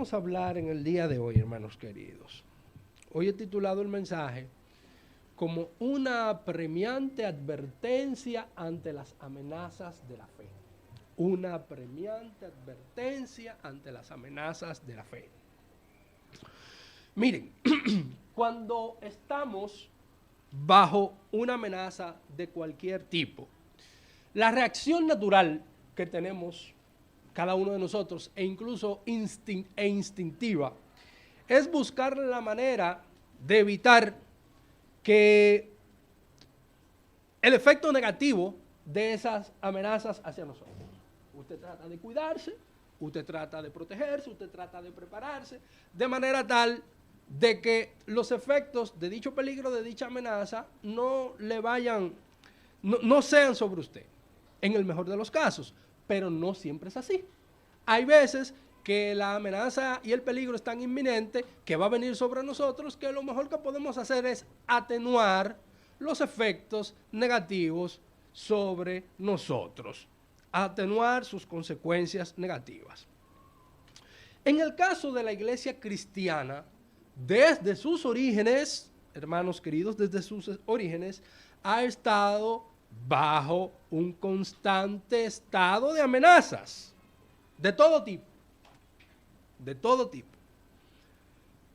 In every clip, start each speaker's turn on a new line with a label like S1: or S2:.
S1: vamos a hablar en el día de hoy, hermanos queridos. Hoy he titulado el mensaje como una apremiante advertencia ante las amenazas de la fe. Una apremiante advertencia ante las amenazas de la fe. Miren, cuando estamos bajo una amenaza de cualquier tipo, la reacción natural que tenemos cada uno de nosotros, e incluso instintiva, es buscar la manera de evitar que el efecto negativo de esas amenazas hacia nosotros. Usted trata de cuidarse, usted trata de protegerse, usted trata de prepararse, de manera tal de que los efectos de dicho peligro, de dicha amenaza, no sean sobre usted, en el mejor de los casos, pero no siempre es así. Hay veces que la amenaza y el peligro es tan inminente que va a venir sobre nosotros que lo mejor que podemos hacer es atenuar los efectos negativos sobre nosotros, atenuar sus consecuencias negativas. En el caso de la iglesia cristiana, desde sus orígenes, hermanos queridos, desde sus orígenes, ha estado bajo un constante estado de amenazas, de todo tipo. De todo tipo.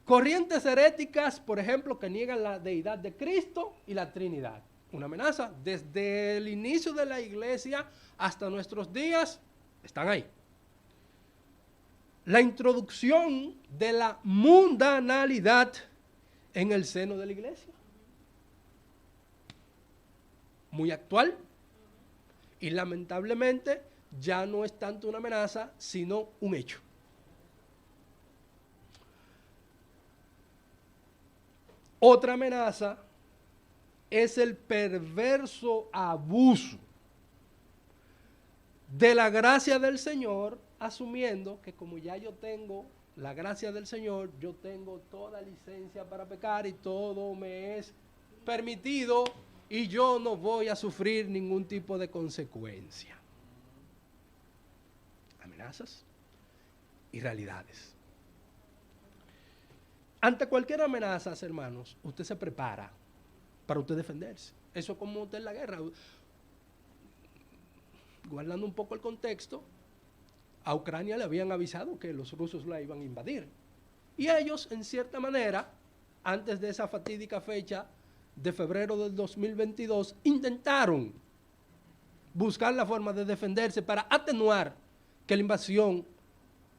S1: Corrientes heréticas, por ejemplo, que niegan la deidad de Cristo y la Trinidad. Una amenaza desde el inicio de la iglesia hasta nuestros días, están ahí. La introducción de la mundanalidad en el seno de la iglesia. Muy actual. Y lamentablemente ya no es tanto una amenaza, sino un hecho. Otra amenaza es el perverso abuso de la gracia del Señor, asumiendo que como ya yo tengo la gracia del Señor, yo tengo toda licencia para pecar y todo me es permitido y yo no voy a sufrir ningún tipo de consecuencia. Amenazas y realidades. Ante cualquier amenaza, hermanos, usted se prepara para usted defenderse. Eso es como usted en la guerra. Guardando un poco el contexto, a Ucrania le habían avisado que los rusos la iban a invadir. Y ellos, en cierta manera, antes de esa fatídica fecha de febrero del 2022, intentaron buscar la forma de defenderse para atenuar que la invasión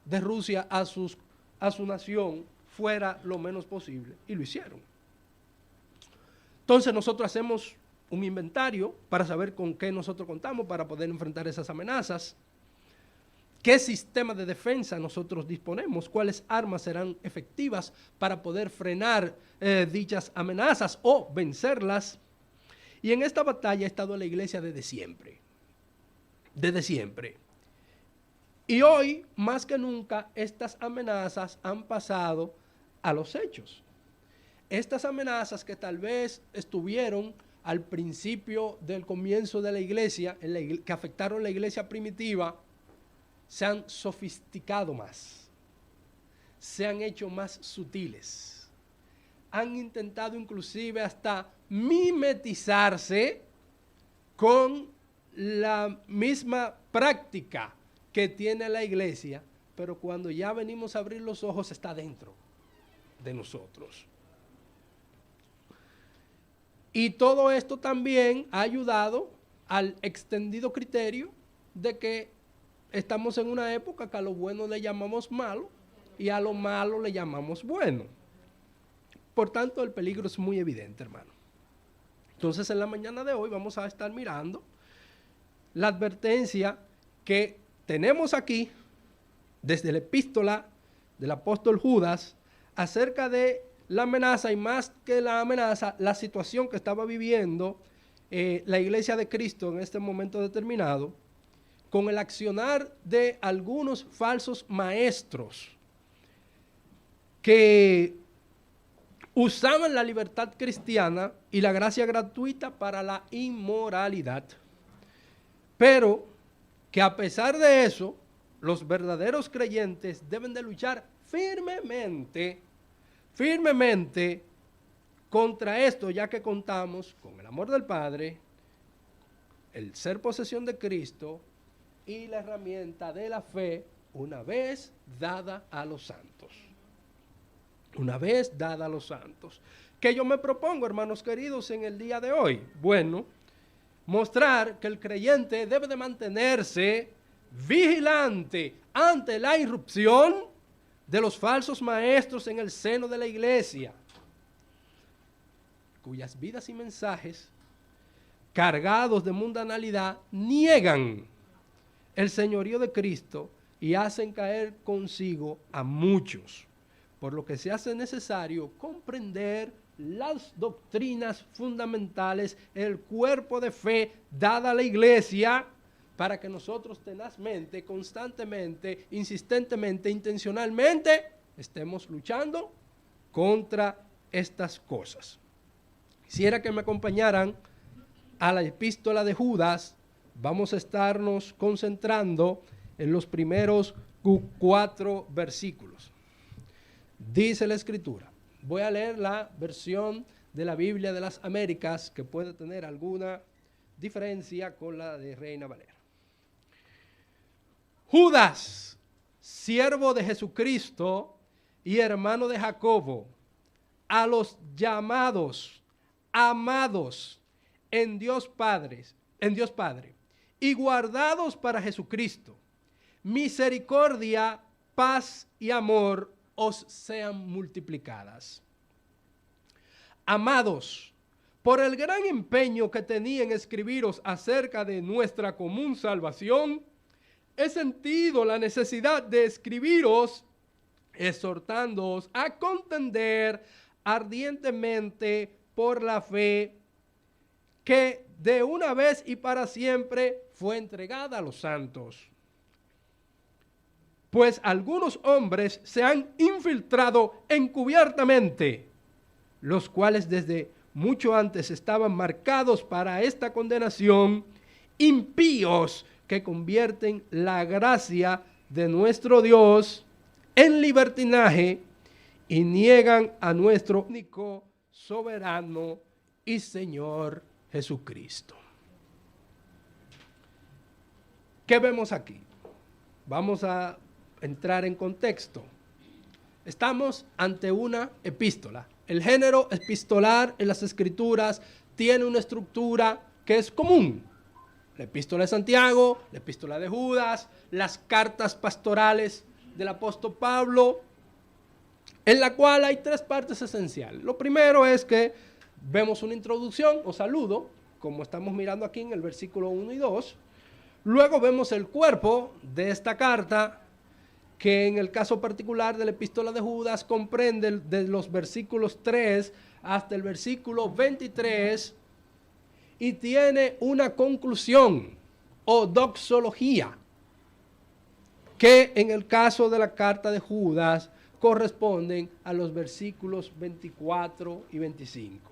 S1: de Rusia a su nación fuera lo menos posible, y lo hicieron. Entonces nosotros hacemos un inventario para saber con qué nosotros contamos para poder enfrentar esas amenazas, qué sistema de defensa nosotros disponemos, cuáles armas serán efectivas para poder frenar dichas amenazas o vencerlas. Y en esta batalla ha estado la iglesia desde siempre. Desde siempre. Y hoy, más que nunca, estas amenazas han pasado a los hechos. Estas amenazas que tal vez estuvieron al principio del comienzo de la iglesia, que afectaron la iglesia primitiva, se han sofisticado más, se han hecho más sutiles, han intentado inclusive hasta mimetizarse con la misma práctica que tiene la iglesia, pero cuando ya venimos a abrir los ojos está dentro de nosotros. Y todo esto también ha ayudado al extendido criterio de que estamos en una época que a lo bueno le llamamos malo y a lo malo le llamamos bueno. Por tanto, el peligro es muy evidente, hermano. Entonces, en la mañana de hoy vamos a estar mirando la advertencia que tenemos aquí desde la epístola del apóstol Judas acerca de la amenaza, y más que la amenaza, la situación que estaba viviendo la iglesia de Cristo en este momento determinado, con el accionar de algunos falsos maestros que usaban la libertad cristiana y la gracia gratuita para la inmoralidad, pero que a pesar de eso, los verdaderos creyentes deben de luchar firmemente contra esto, ya que contamos con el amor del Padre, el ser posesión de Cristo y la herramienta de la fe una vez dada a los santos. Una vez dada a los santos. ¿Qué yo me propongo, hermanos queridos, en el día de hoy? Bueno, mostrar que el creyente debe de mantenerse vigilante ante la irrupción de los falsos maestros en el seno de la iglesia, cuyas vidas y mensajes cargados de mundanalidad niegan el señorío de Cristo y hacen caer consigo a muchos, por lo que se hace necesario comprender las doctrinas fundamentales, el cuerpo de fe dada a la iglesia, para que nosotros tenazmente, constantemente, insistentemente, intencionalmente, estemos luchando contra estas cosas. Quisiera que me acompañaran a la epístola de Judas. Vamos a estarnos concentrando en los primeros 4 versículos. Dice la Escritura. Voy a leer la versión de la Biblia de las Américas, que puede tener alguna diferencia con la de Reina Valera. Judas, siervo de Jesucristo y hermano de Jacobo, a los llamados, amados en Dios Padre, y guardados para Jesucristo, misericordia, paz y amor os sean multiplicadas. Amados, por el gran empeño que tenía en escribiros acerca de nuestra común salvación, he sentido la necesidad de escribiros, exhortándoos a contender ardientemente por la fe que de una vez y para siempre fue entregada a los santos. Pues algunos hombres se han infiltrado encubiertamente, los cuales desde mucho antes estaban marcados para esta condenación, impíos que convierten la gracia de nuestro Dios en libertinaje y niegan a nuestro único, soberano y Señor Jesucristo. ¿Qué vemos aquí? Vamos a entrar en contexto. Estamos ante una epístola. El género epistolar en las Escrituras tiene una estructura que es común. La epístola de Santiago, la epístola de Judas, las cartas pastorales del apóstol Pablo, en la cual hay 3 partes esenciales. Lo primero es que vemos una introducción o saludo, como estamos mirando aquí en el versículo 1 y 2. Luego vemos el cuerpo de esta carta, que en el caso particular de la epístola de Judas comprende de los versículos 3 hasta el versículo 23 y tiene una conclusión o doxología, que en el caso de la carta de Judas corresponden a los versículos 24 y 25.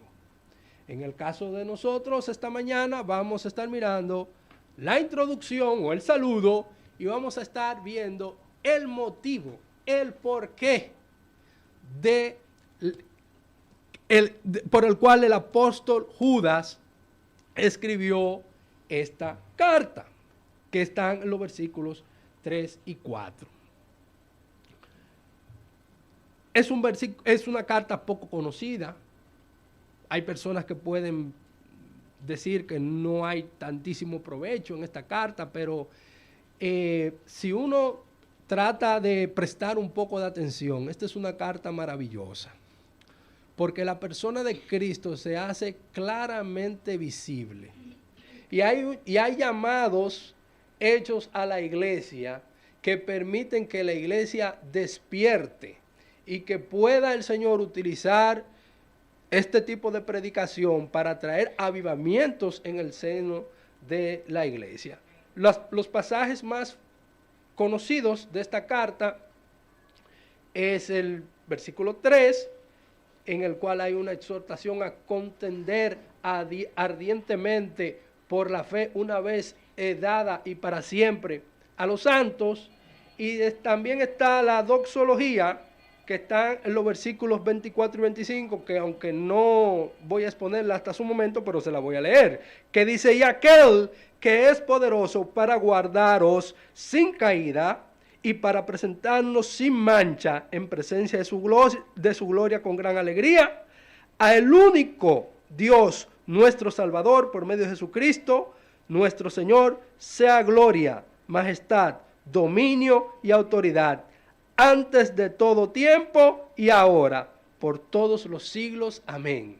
S1: En el caso de nosotros, esta mañana vamos a estar mirando la introducción o el saludo y vamos a estar viendo el motivo, el porqué por el cual el apóstol Judas escribió esta carta, que están en los versículos 3 y 4. Es una carta poco conocida. Hay personas que pueden decir que no hay tantísimo provecho en esta carta, pero si uno trata de prestar un poco de atención, esta es una carta maravillosa, porque la persona de Cristo se hace claramente visible. Y hay llamados hechos a la iglesia que permiten que la iglesia despierte y que pueda el Señor utilizar este tipo de predicación para traer avivamientos en el seno de la iglesia. Los pasajes más conocidos de esta carta es el versículo 3, en el cual hay una exhortación a contender ardientemente por la fe una vez dada y para siempre a los santos. Y también está la doxología, que están en los versículos 24 y 25, que aunque no voy a exponerla hasta su momento, pero se la voy a leer, que dice: y aquel que es poderoso para guardaros sin caída y para presentarnos sin mancha en presencia de su gloria con gran alegría, a el único Dios, nuestro Salvador, por medio de Jesucristo, nuestro Señor, sea gloria, majestad, dominio y autoridad, antes de todo tiempo y ahora, por todos los siglos. Amén.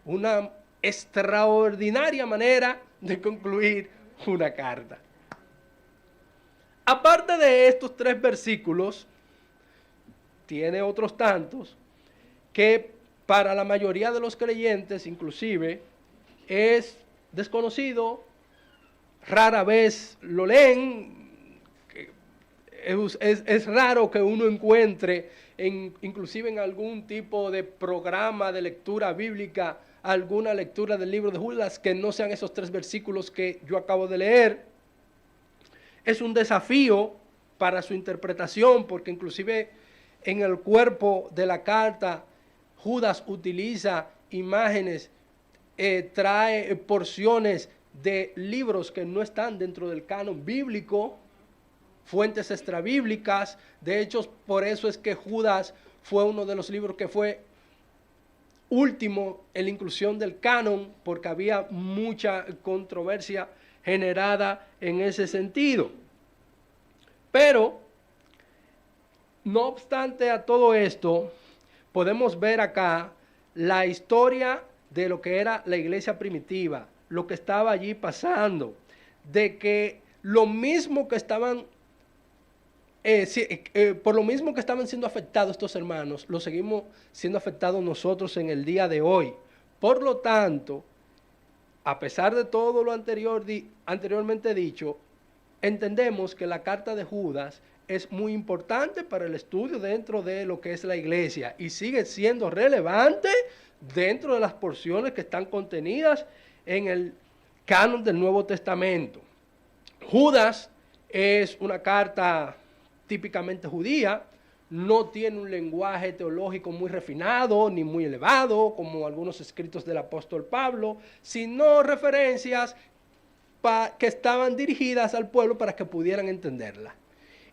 S1: Una extraordinaria manera de concluir una carta. Aparte de estos 3 versículos, tiene otros tantos que para la mayoría de los creyentes inclusive es desconocido, rara vez lo leen. Es raro que uno encuentre, inclusive en algún tipo de programa de lectura bíblica, alguna lectura del libro de Judas que no sean esos 3 versículos que yo acabo de leer. Es un desafío para su interpretación, porque inclusive en el cuerpo de la carta, Judas utiliza imágenes, trae porciones de libros que no están dentro del canon bíblico, fuentes extrabíblicas. De hecho, por eso es que Judas fue uno de los libros que fue último en la inclusión del canon, porque había mucha controversia generada en ese sentido. Pero, no obstante a todo esto, podemos ver acá la historia de lo que era la iglesia primitiva, lo que estaba allí pasando, de que lo mismo que estaban, por lo mismo que estaban siendo afectados estos hermanos, lo seguimos siendo afectados nosotros en el día de hoy. Por lo tanto, a pesar de todo lo anteriormente dicho, entendemos que la carta de Judas es muy importante para el estudio dentro de lo que es la iglesia y sigue siendo relevante dentro de las porciones que están contenidas en el canon del Nuevo Testamento. Judas es una carta típicamente judía, no tiene un lenguaje teológico muy refinado ni muy elevado como algunos escritos del apóstol Pablo, sino referencias que estaban dirigidas al pueblo para que pudieran entenderla.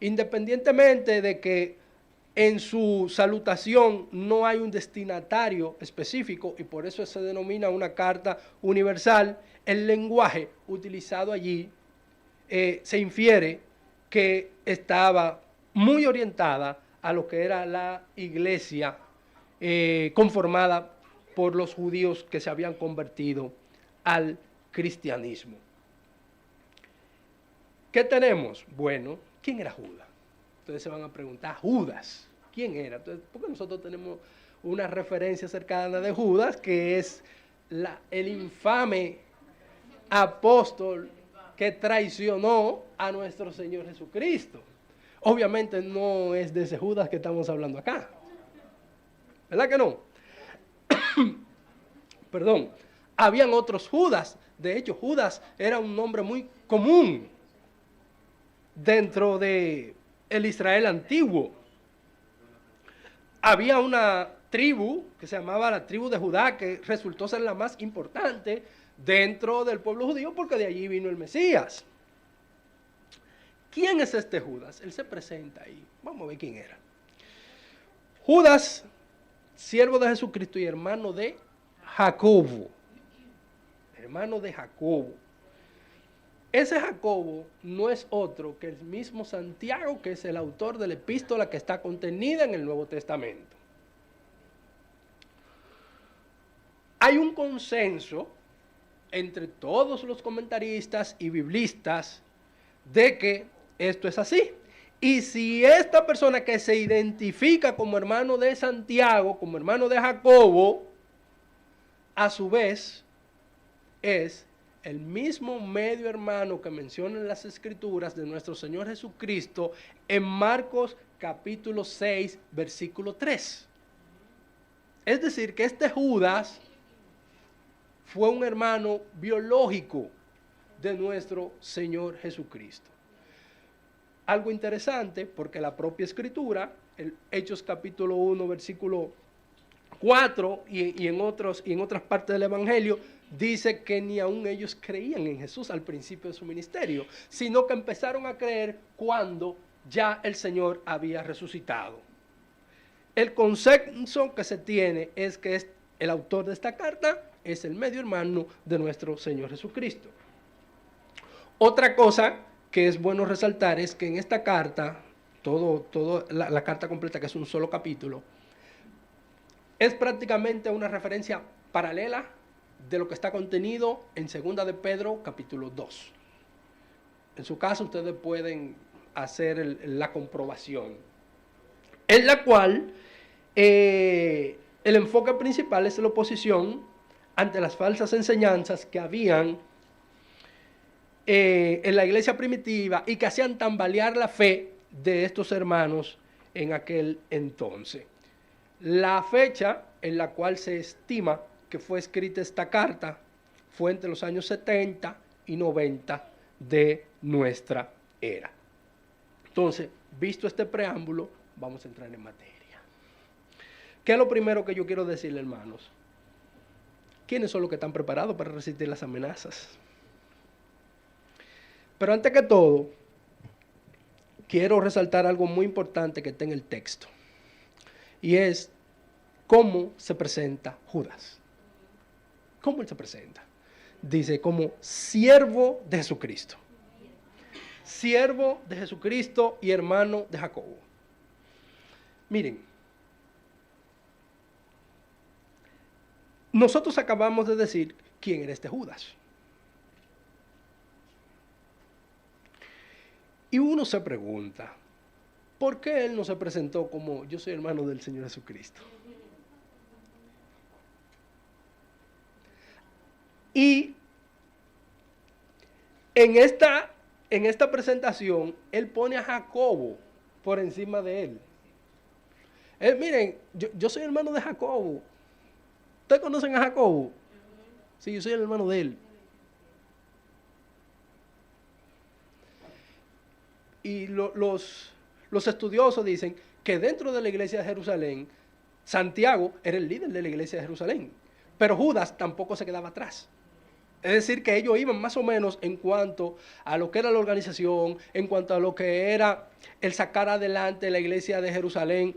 S1: Independientemente de que en su salutación no hay un destinatario específico y por eso se denomina una carta universal, el lenguaje utilizado allí se infiere que estaba muy orientada a lo que era la iglesia conformada por los judíos que se habían convertido al cristianismo. ¿Qué tenemos? Bueno, ¿quién era Judas? Ustedes se van a preguntar, Judas, ¿quién era? Entonces, porque nosotros tenemos una referencia cercana de Judas, que es el infame apóstol que traicionó a nuestro Señor Jesucristo. Obviamente no es de ese Judas que estamos hablando acá. ¿Verdad que no? Perdón. Habían otros Judas. De hecho, Judas era un nombre muy común dentro de el Israel antiguo. Había una tribu que se llamaba la tribu de Judá, que resultó ser la más importante dentro del pueblo judío porque de allí vino el Mesías. ¿Quién es este Judas? Él se presenta ahí. Vamos a ver quién era. Judas, siervo de Jesucristo y hermano de Jacobo. Hermano de Jacobo. Ese Jacobo no es otro que el mismo Santiago, que es el autor de la epístola que está contenida en el Nuevo Testamento. Hay un consenso entre todos los comentaristas y biblistas de que esto es así. Y si esta persona que se identifica como hermano de Santiago, como hermano de Jacobo, a su vez es el mismo medio hermano que menciona en las Escrituras de nuestro Señor Jesucristo en Marcos capítulo 6, versículo 3. Es decir, que este Judas fue un hermano biológico de nuestro Señor Jesucristo. algo interesante, porque la propia Escritura, el Hechos capítulo 1, versículo 4 y en otras partes del Evangelio, dice que ni aún ellos creían en Jesús al principio de su ministerio, sino que empezaron a creer cuando ya el Señor había resucitado. El consenso que se tiene es que el autor de esta carta es el medio hermano de nuestro Señor Jesucristo. Otra cosa que es bueno resaltar es que en esta carta, la carta completa, que es un solo capítulo, es prácticamente una referencia paralela de lo que está contenido en 2 de Pedro capítulo 2. En su caso ustedes pueden hacer la comprobación, en la cual el enfoque principal es la oposición ante las falsas enseñanzas que habían en la iglesia primitiva y que hacían tambalear la fe de estos hermanos en aquel entonces. La fecha en la cual se estima que fue escrita esta carta fue entre los años 70 y 90 de nuestra era. Entonces, visto este preámbulo, vamos a entrar en materia. ¿Qué es lo primero que yo quiero decirle, hermanos? ¿Quiénes son los que están preparados para resistir las amenazas? Pero antes que todo, quiero resaltar algo muy importante que está en el texto. Y es cómo se presenta Judas. ¿Cómo él se presenta? Dice como siervo de Jesucristo. Siervo de Jesucristo y hermano de Jacobo. Miren, nosotros acabamos de decir quién era este Judas. Y uno se pregunta, ¿por qué él no se presentó como yo soy hermano del Señor Jesucristo? Y en esta presentación, él pone a Jacobo por encima de él. Miren, yo soy hermano de Jacobo. ¿Ustedes conocen a Jacobo? Sí, yo soy el hermano de él. Y los estudiosos dicen que dentro de la iglesia de Jerusalén, Santiago era el líder de la iglesia de Jerusalén, pero Judas tampoco se quedaba atrás. Es decir, que ellos iban más o menos en cuanto a lo que era la organización, en cuanto a lo que era el sacar adelante la iglesia de Jerusalén,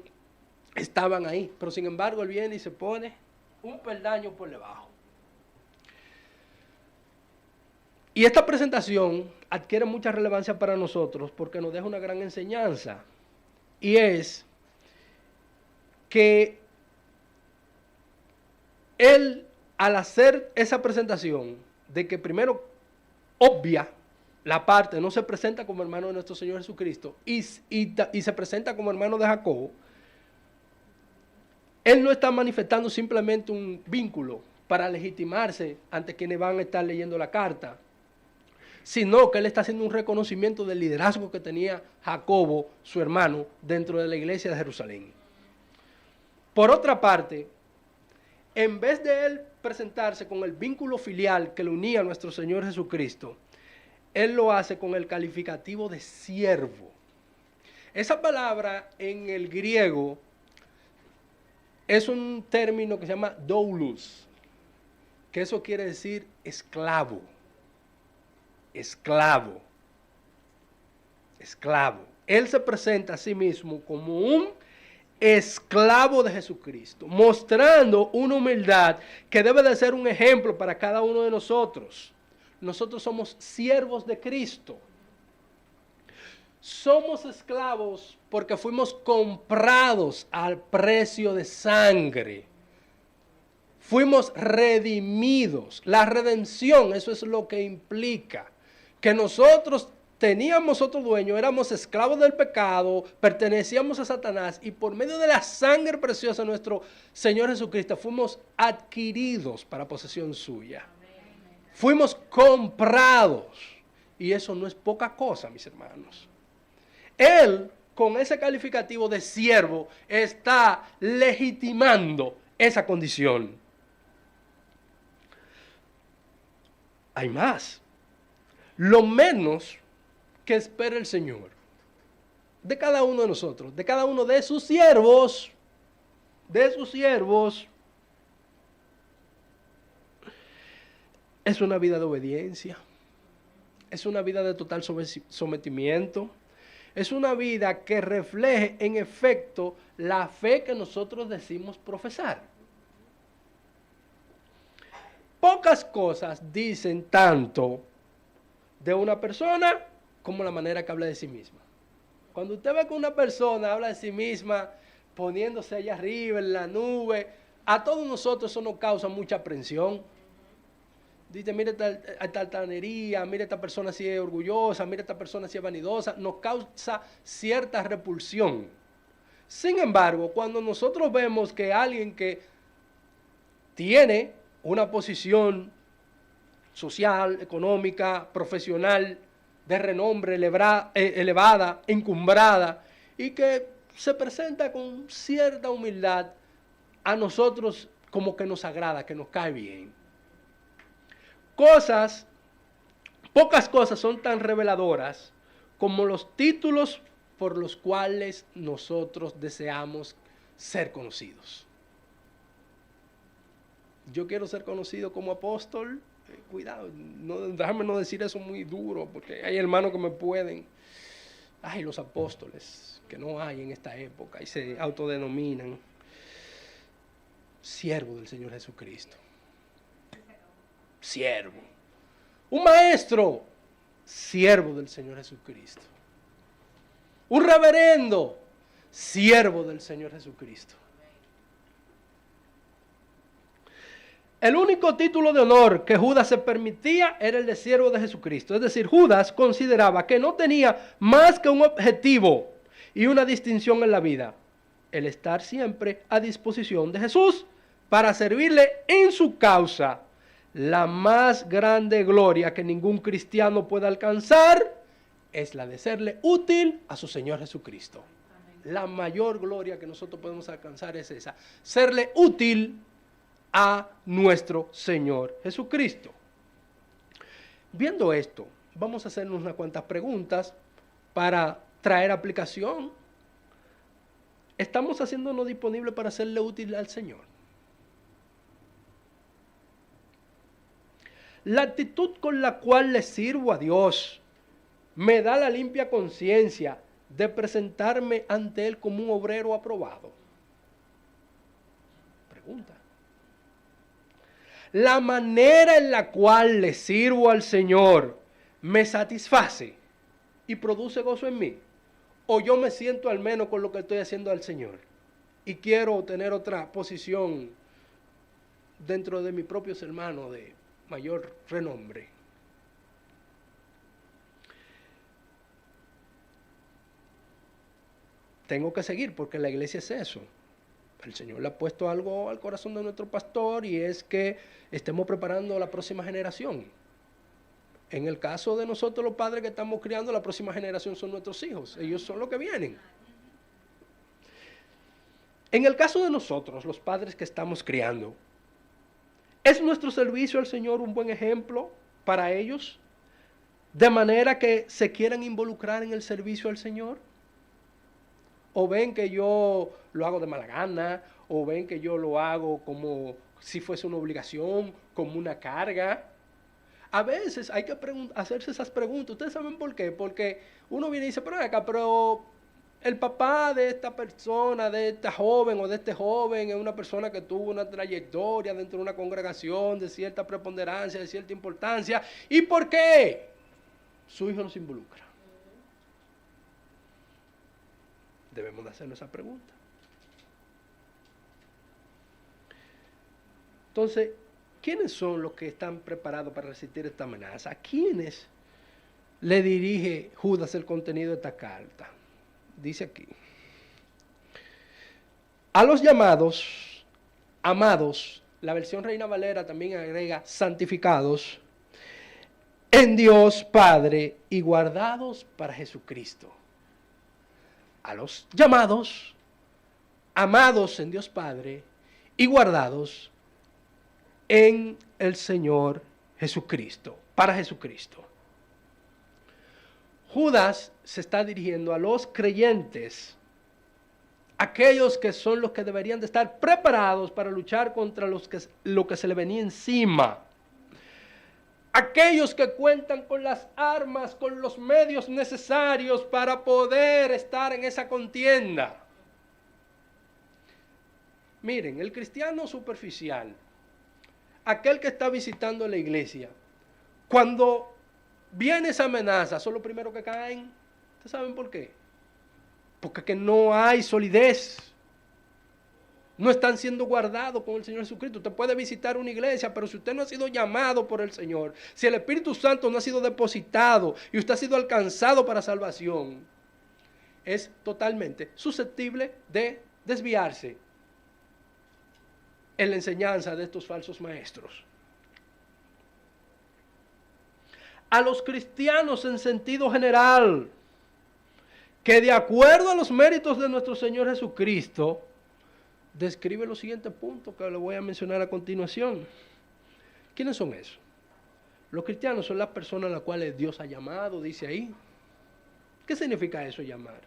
S1: estaban ahí. Pero sin embargo, él viene y se pone un peldaño por debajo. Y esta presentación adquiere mucha relevancia para nosotros porque nos deja una gran enseñanza. Y es que él, al hacer esa presentación, de que primero obvia la parte, no se presenta como hermano de nuestro Señor Jesucristo y se presenta como hermano de Jacobo, él no está manifestando simplemente un vínculo para legitimarse ante quienes van a estar leyendo la carta, sino que él está haciendo un reconocimiento del liderazgo que tenía Jacobo, su hermano, dentro de la iglesia de Jerusalén. Por otra parte, en vez de él presentarse con el vínculo filial que le unía a nuestro Señor Jesucristo, él lo hace con el calificativo de siervo. Esa palabra en el griego es un término que se llama doulos, que eso quiere decir esclavo. Esclavo. Esclavo. Él se presenta a sí mismo como un esclavo de Jesucristo, mostrando una humildad que debe de ser un ejemplo para cada uno de nosotros. Nosotros somos siervos de Cristo. Somos esclavos porque fuimos comprados al precio de sangre. Fuimos redimidos. La redención, eso es lo que implica. Que nosotros teníamos otro dueño, éramos esclavos del pecado, pertenecíamos a Satanás y por medio de la sangre preciosa de nuestro Señor Jesucristo fuimos adquiridos para posesión suya. Fuimos comprados y eso no es poca cosa, mis hermanos. Él, con ese calificativo de siervo, está legitimando esa condición. Hay más. Lo menos que espera el Señor de cada uno de nosotros, de cada uno de sus siervos, es una vida de obediencia, es una vida de total sometimiento, es una vida que refleje en efecto la fe que nosotros decimos profesar. Pocas cosas dicen tanto de una persona como la manera que habla de sí misma. Cuando usted ve que una persona habla de sí misma poniéndose allá arriba en la nube, a todos nosotros eso nos causa mucha aprensión. Dice, mire esta altanería, mire esta persona si es orgullosa, mire esta persona si es vanidosa, nos causa cierta repulsión. Sin embargo, cuando nosotros vemos que alguien que tiene una posición social, económica, profesional, de renombre elevada, encumbrada, y que se presenta con cierta humildad, a nosotros como que nos agrada, que nos cae bien. Pocas cosas son tan reveladoras como los títulos por los cuales nosotros deseamos ser conocidos. Yo quiero ser conocido como apóstol. Cuidado, déjame no decir eso muy duro, porque hay hermanos que me pueden. Ay, los apóstoles, que no hay en esta época, y se autodenominan siervo del Señor Jesucristo. Siervo. Un maestro, siervo del Señor Jesucristo. Un reverendo, siervo del Señor Jesucristo. El único título de honor que Judas se permitía era el de siervo de Jesucristo. Es decir, Judas consideraba que no tenía más que un objetivo y una distinción en la vida: el estar siempre a disposición de Jesús para servirle en su causa. La más grande gloria que ningún cristiano puede alcanzar es la de serle útil a su Señor Jesucristo. Amén. La mayor gloria que nosotros podemos alcanzar es esa: serle útil a nuestro Señor Jesucristo. Viendo esto, vamos a hacernos unas cuantas preguntas para traer aplicación. ¿Estamos haciéndonos disponibles para serle útil al Señor? La actitud con la cual le sirvo a Dios me da la limpia conciencia de presentarme ante Él como un obrero aprobado. Pregunta. La manera en la cual le sirvo al Señor me satisface y produce gozo en mí, o yo me siento al menos con lo que estoy haciendo al Señor y quiero tener otra posición dentro de mis propios hermanos de mayor renombre. Tengo que seguir porque la iglesia es eso. El Señor le ha puesto algo al corazón de nuestro pastor, y es que estemos preparando la próxima generación. En el caso de nosotros los padres que estamos criando, la próxima generación son nuestros hijos. Ellos son los que vienen. En el caso de nosotros, los padres que estamos criando, ¿es nuestro servicio al Señor un buen ejemplo para ellos? De manera que se quieran involucrar en el servicio al Señor. O ven que yo lo hago de mala gana, o ven que yo lo hago como si fuese una obligación, como una carga. A veces hay que hacerse esas preguntas. ¿Ustedes saben por qué? Porque uno viene y dice, pero el papá de esta persona, de esta joven o de este joven, es una persona que tuvo una trayectoria dentro de una congregación de cierta preponderancia, de cierta importancia. ¿Y por qué su hijo no se involucra? Debemos de hacernos esa pregunta. Entonces, ¿quiénes son los que están preparados para resistir esta amenaza? ¿A quiénes le dirige Judas el contenido de esta carta? Dice aquí: a los llamados, amados, la versión Reina Valera también agrega santificados en Dios Padre y guardados para Jesucristo. A los llamados, amados en Dios Padre y guardados en el Señor Jesucristo, para Jesucristo. Judas se está dirigiendo a los creyentes, aquellos que son los que deberían de estar preparados para luchar contra lo que se le venía encima. Aquellos que cuentan con las armas, con los medios necesarios para poder estar en esa contienda. Miren, el cristiano superficial, aquel que está visitando la iglesia, cuando viene esa amenaza, son los primeros que caen. ¿Ustedes saben por qué? Porque que no hay solidez. No están siendo guardados con el Señor Jesucristo. Usted puede visitar una iglesia, pero si usted no ha sido llamado por el Señor, si el Espíritu Santo no ha sido depositado y usted ha sido alcanzado para salvación, es totalmente susceptible de desviarse en la enseñanza de estos falsos maestros. A los cristianos en sentido general, que de acuerdo a los méritos de nuestro Señor Jesucristo, describe los siguientes puntos que le voy a mencionar a continuación. ¿Quiénes son esos? Los cristianos son las personas a las cuales Dios ha llamado, dice ahí. ¿Qué significa eso, llamar?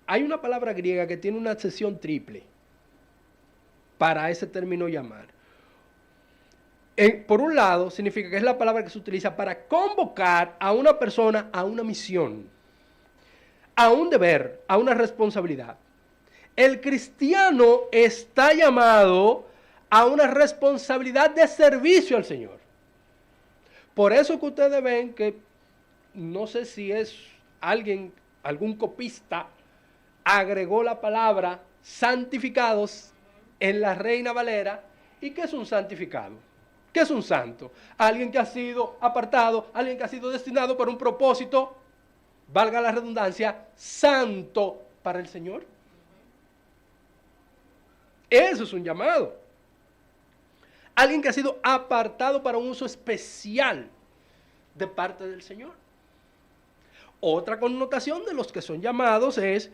S1: Hay una palabra griega que tiene una acepción triple para ese término llamar. Por un lado, significa que es la palabra que se utiliza para convocar a una persona a una misión, a un deber, a una responsabilidad. El cristiano está llamado a una responsabilidad de servicio al Señor. Por eso que ustedes ven que, no sé si es algún copista, agregó la palabra santificados en la Reina Valera. ¿Y qué es un santificado? ¿Qué es un santo? Alguien que ha sido apartado, alguien que ha sido destinado para un propósito, valga la redundancia, santo para el Señor. Eso es un llamado. Alguien que ha sido apartado para un uso especial de parte del Señor. Otra connotación de los que son llamados es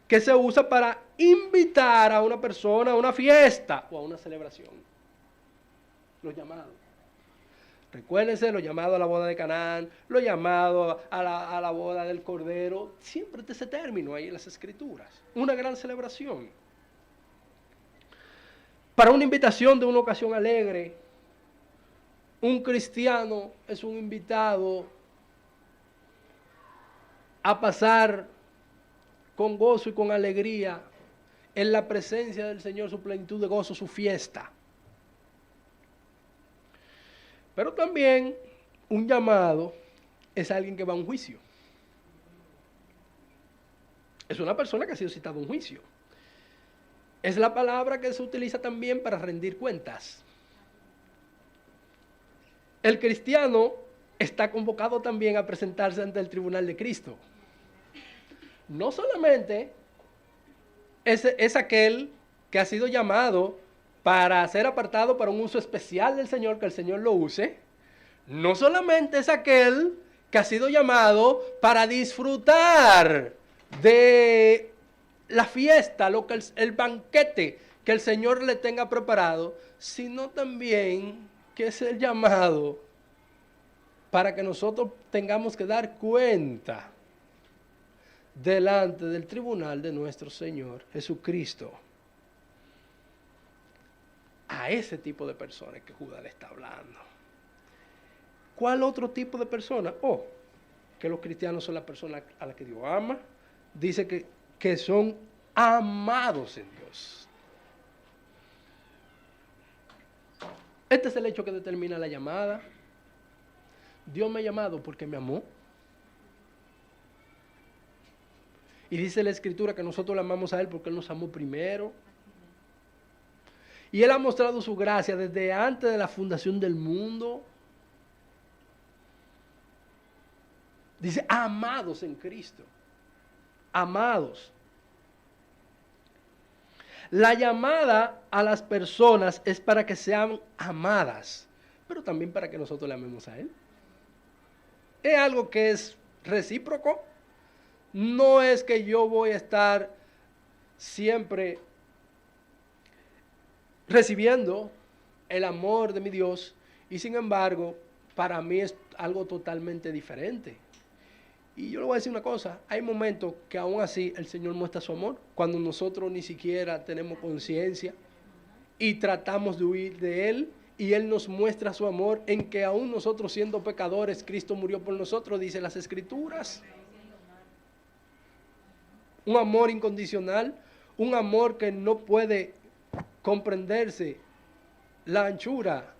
S1: que se usa para invitar a una persona a una fiesta o a una celebración. Los llamados. Recuérdense, los llamados a la boda de Canaán, los llamados a la boda del Cordero. Siempre está ese término ahí en las Escrituras. Una gran celebración. Para una invitación de una ocasión alegre, un cristiano es un invitado a pasar con gozo y con alegría en la presencia del Señor, su plenitud de gozo, su fiesta. Pero también un llamado es alguien que va a un juicio. Es una persona que ha sido citada a un juicio. Es la palabra que se utiliza también para rendir cuentas. El cristiano está convocado también a presentarse ante el tribunal de Cristo. No solamente es aquel que ha sido llamado para ser apartado para un uso especial del Señor, que el Señor lo use. No solamente es aquel que ha sido llamado para disfrutar de la fiesta, el banquete que el Señor le tenga preparado, sino también que es el llamado para que nosotros tengamos que dar cuenta delante del tribunal de nuestro Señor Jesucristo. A ese tipo de personas que Judas le está hablando. ¿Cuál otro tipo de persona? Que los cristianos son las personas a las que Dios ama. Dice que son amados en Dios. Este es el hecho que determina la llamada. Dios me ha llamado porque me amó. Y dice la Escritura que nosotros le amamos a Él porque Él nos amó primero. Y Él ha mostrado su gracia desde antes de la fundación del mundo. Dice, amados en Cristo. Amados. La llamada a las personas es para que sean amadas, pero también para que nosotros le amemos a Él. Es algo que es recíproco. No es que yo voy a estar siempre recibiendo el amor de mi Dios y sin embargo para mí es algo totalmente diferente. Y yo le voy a decir una cosa, hay momentos que aún así el Señor muestra su amor, cuando nosotros ni siquiera tenemos conciencia y tratamos de huir de Él, y Él nos muestra su amor en que aún nosotros siendo pecadores, Cristo murió por nosotros, dice las Escrituras. Un amor incondicional, un amor que no puede comprenderse la anchura,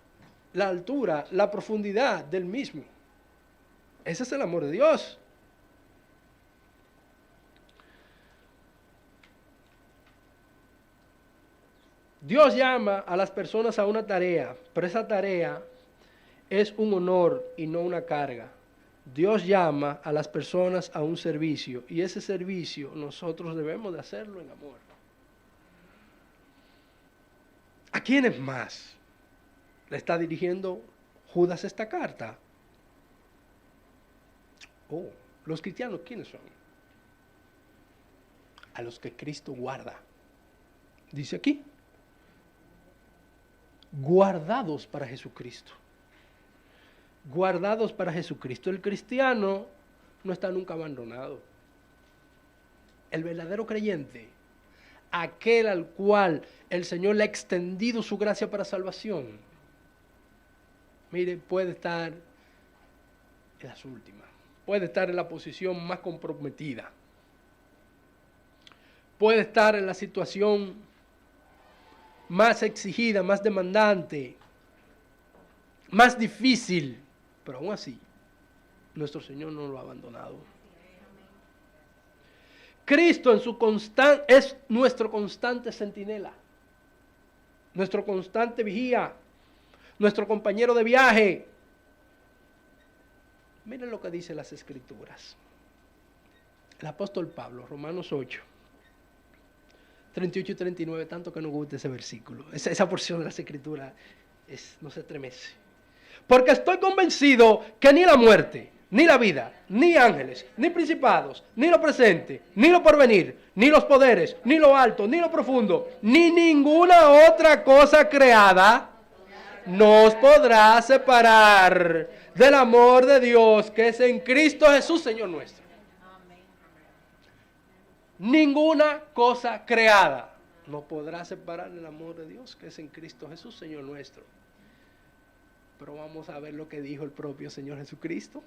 S1: la altura, la profundidad del mismo. Ese es el amor de Dios. Dios llama a las personas a una tarea, pero esa tarea es un honor y no una carga. Dios llama a las personas a un servicio y ese servicio nosotros debemos de hacerlo en amor. ¿A quiénes más le está dirigiendo Judas esta carta? Oh, los cristianos, ¿quiénes son? A los que Cristo guarda. Dice aquí, guardados para Jesucristo. Guardados para Jesucristo. El cristiano no está nunca abandonado. El verdadero creyente, aquel al cual el Señor le ha extendido su gracia para salvación, mire, puede estar en las últimas, puede estar en la posición más comprometida, puede estar en la situación más exigida, más demandante, más difícil, pero aún así, nuestro Señor no lo ha abandonado. Cristo es nuestro constante centinela, nuestro constante vigía, nuestro compañero de viaje. Miren lo que dice las Escrituras. El apóstol Pablo, Romanos 8, 38 y 39, tanto que nos gusta ese versículo. Esa porción de las Escrituras nos estremece. Porque estoy convencido que ni la muerte, ni la vida, ni ángeles, ni principados, ni lo presente, ni lo porvenir, ni los poderes, ni lo alto, ni lo profundo, ni ninguna otra cosa creada nos podrá separar del amor de Dios que es en Cristo Jesús, Señor nuestro. Ninguna cosa creada nos podrá separar del amor de Dios que es en Cristo Jesús, Señor nuestro. Pero vamos a ver lo que dijo el propio Señor Jesucristo.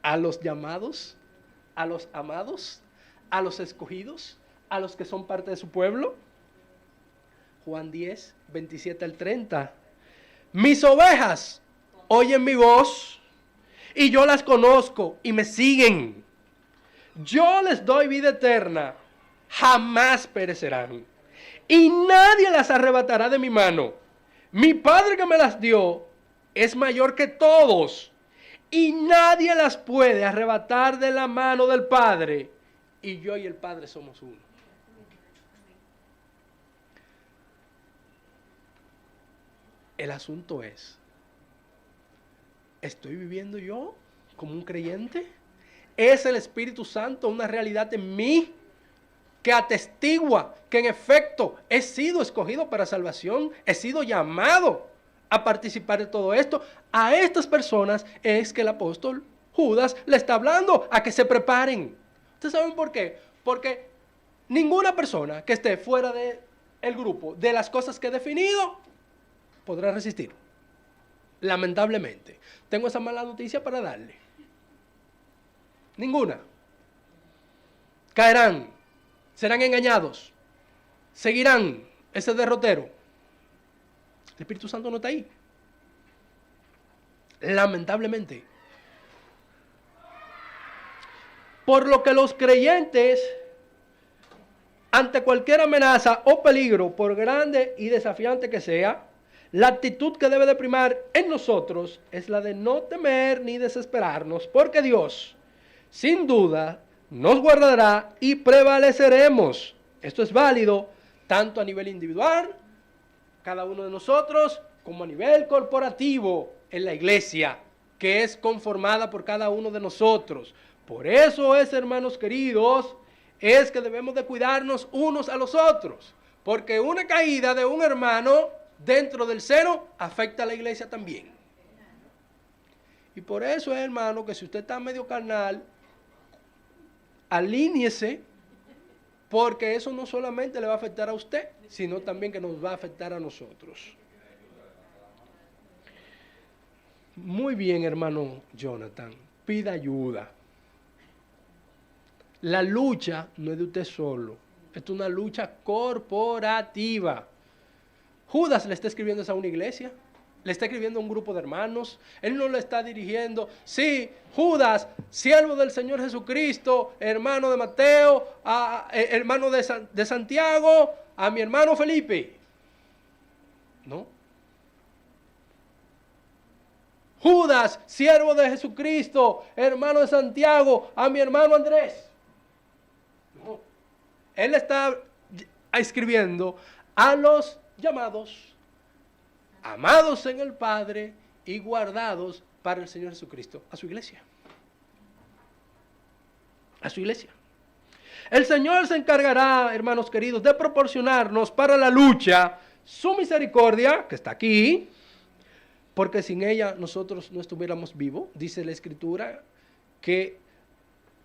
S1: A los llamados, a los amados, a los escogidos, a los que son parte de su pueblo. Juan 10, 27 al 30. Mis ovejas oyen mi voz y yo las conozco y me siguen. Yo les doy vida eterna, jamás perecerán y nadie las arrebatará de mi mano. Mi Padre que me las dio es mayor que todos y nadie las puede arrebatar de la mano del Padre. Y yo y el Padre somos uno. El asunto es, ¿estoy viviendo yo como un creyente? ¿Es el Espíritu Santo una realidad en mí que atestigua que en efecto he sido escogido para salvación, he sido llamado a participar de todo esto? A estas personas es que el apóstol Judas le está hablando a que se preparen. ¿Ustedes saben por qué? Porque ninguna persona que esté fuera del grupo de las cosas que he definido podrá resistir. Lamentablemente. Tengo esa mala noticia para darle. Ninguna. Caerán. Serán engañados, seguirán ese derrotero. El Espíritu Santo no está ahí. Lamentablemente. Por lo que los creyentes, ante cualquier amenaza o peligro, por grande y desafiante que sea, la actitud que debe de primar en nosotros es la de no temer ni desesperarnos, porque Dios, sin duda, nos guardará y prevaleceremos. Esto es válido tanto a nivel individual, cada uno de nosotros, como a nivel corporativo en la iglesia, que es conformada por cada uno de nosotros. Por eso es, hermanos queridos, es que debemos de cuidarnos unos a los otros, porque una caída de un hermano dentro del seno afecta a la iglesia también. Y por eso, hermano, que si usted está medio carnal, alíñese, porque eso no solamente le va a afectar a usted, sino también que nos va a afectar a nosotros. Muy bien, hermano Jonathan, pida ayuda. La lucha no es de usted solo, es una lucha corporativa. Judas le está escribiendo a una iglesia, le está escribiendo a un grupo de hermanos, él no le está dirigiendo, sí, Judas, siervo del Señor Jesucristo, hermano de Mateo, hermano de Santiago, a mi hermano Felipe. No. Judas, siervo de Jesucristo, hermano de Santiago, a mi hermano Andrés. No. Él está escribiendo a los llamados, amados en el Padre y guardados para el Señor Jesucristo, a su iglesia. A su iglesia. El Señor se encargará, hermanos queridos, de proporcionarnos para la lucha su misericordia, que está aquí, porque sin ella nosotros no estuviéramos vivos. Dice la Escritura que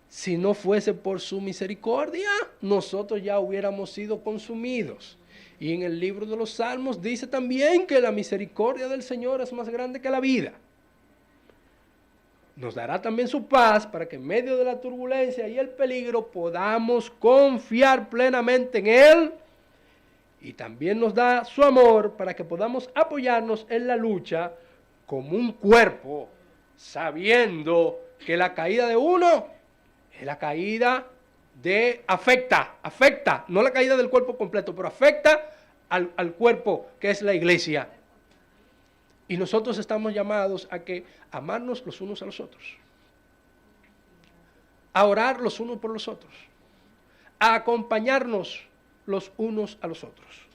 S1: si no fuese por su misericordia, nosotros ya hubiéramos sido consumidos. Y en el libro de los Salmos dice también que la misericordia del Señor es más grande que la vida. Nos dará también su paz para que en medio de la turbulencia y el peligro podamos confiar plenamente en Él. Y también nos da su amor para que podamos apoyarnos en la lucha como un cuerpo, sabiendo que la caída de uno es la caída afecta, no la caída del cuerpo completo, pero afecta al cuerpo que es la iglesia. Y nosotros estamos llamados a amarnos los unos a los otros, a orar los unos por los otros, a acompañarnos los unos a los otros.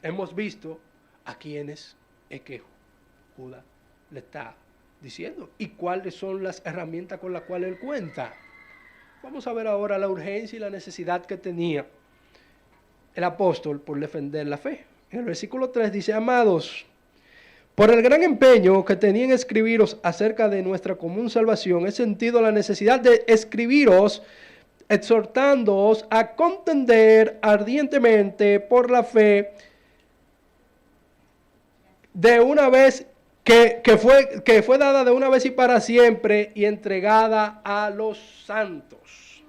S1: Hemos visto a quienes es que Judas le está diciendo y cuáles son las herramientas con las cuales él cuenta. Vamos a ver ahora la urgencia y la necesidad que tenía el apóstol por defender la fe. En el versículo 3 dice: amados, por el gran empeño que tenía en escribiros acerca de nuestra común salvación, he sentido la necesidad de escribiros, exhortándoos a contender ardientemente por la fe de una vez que fue dada de una vez y para siempre y entregada a los santos.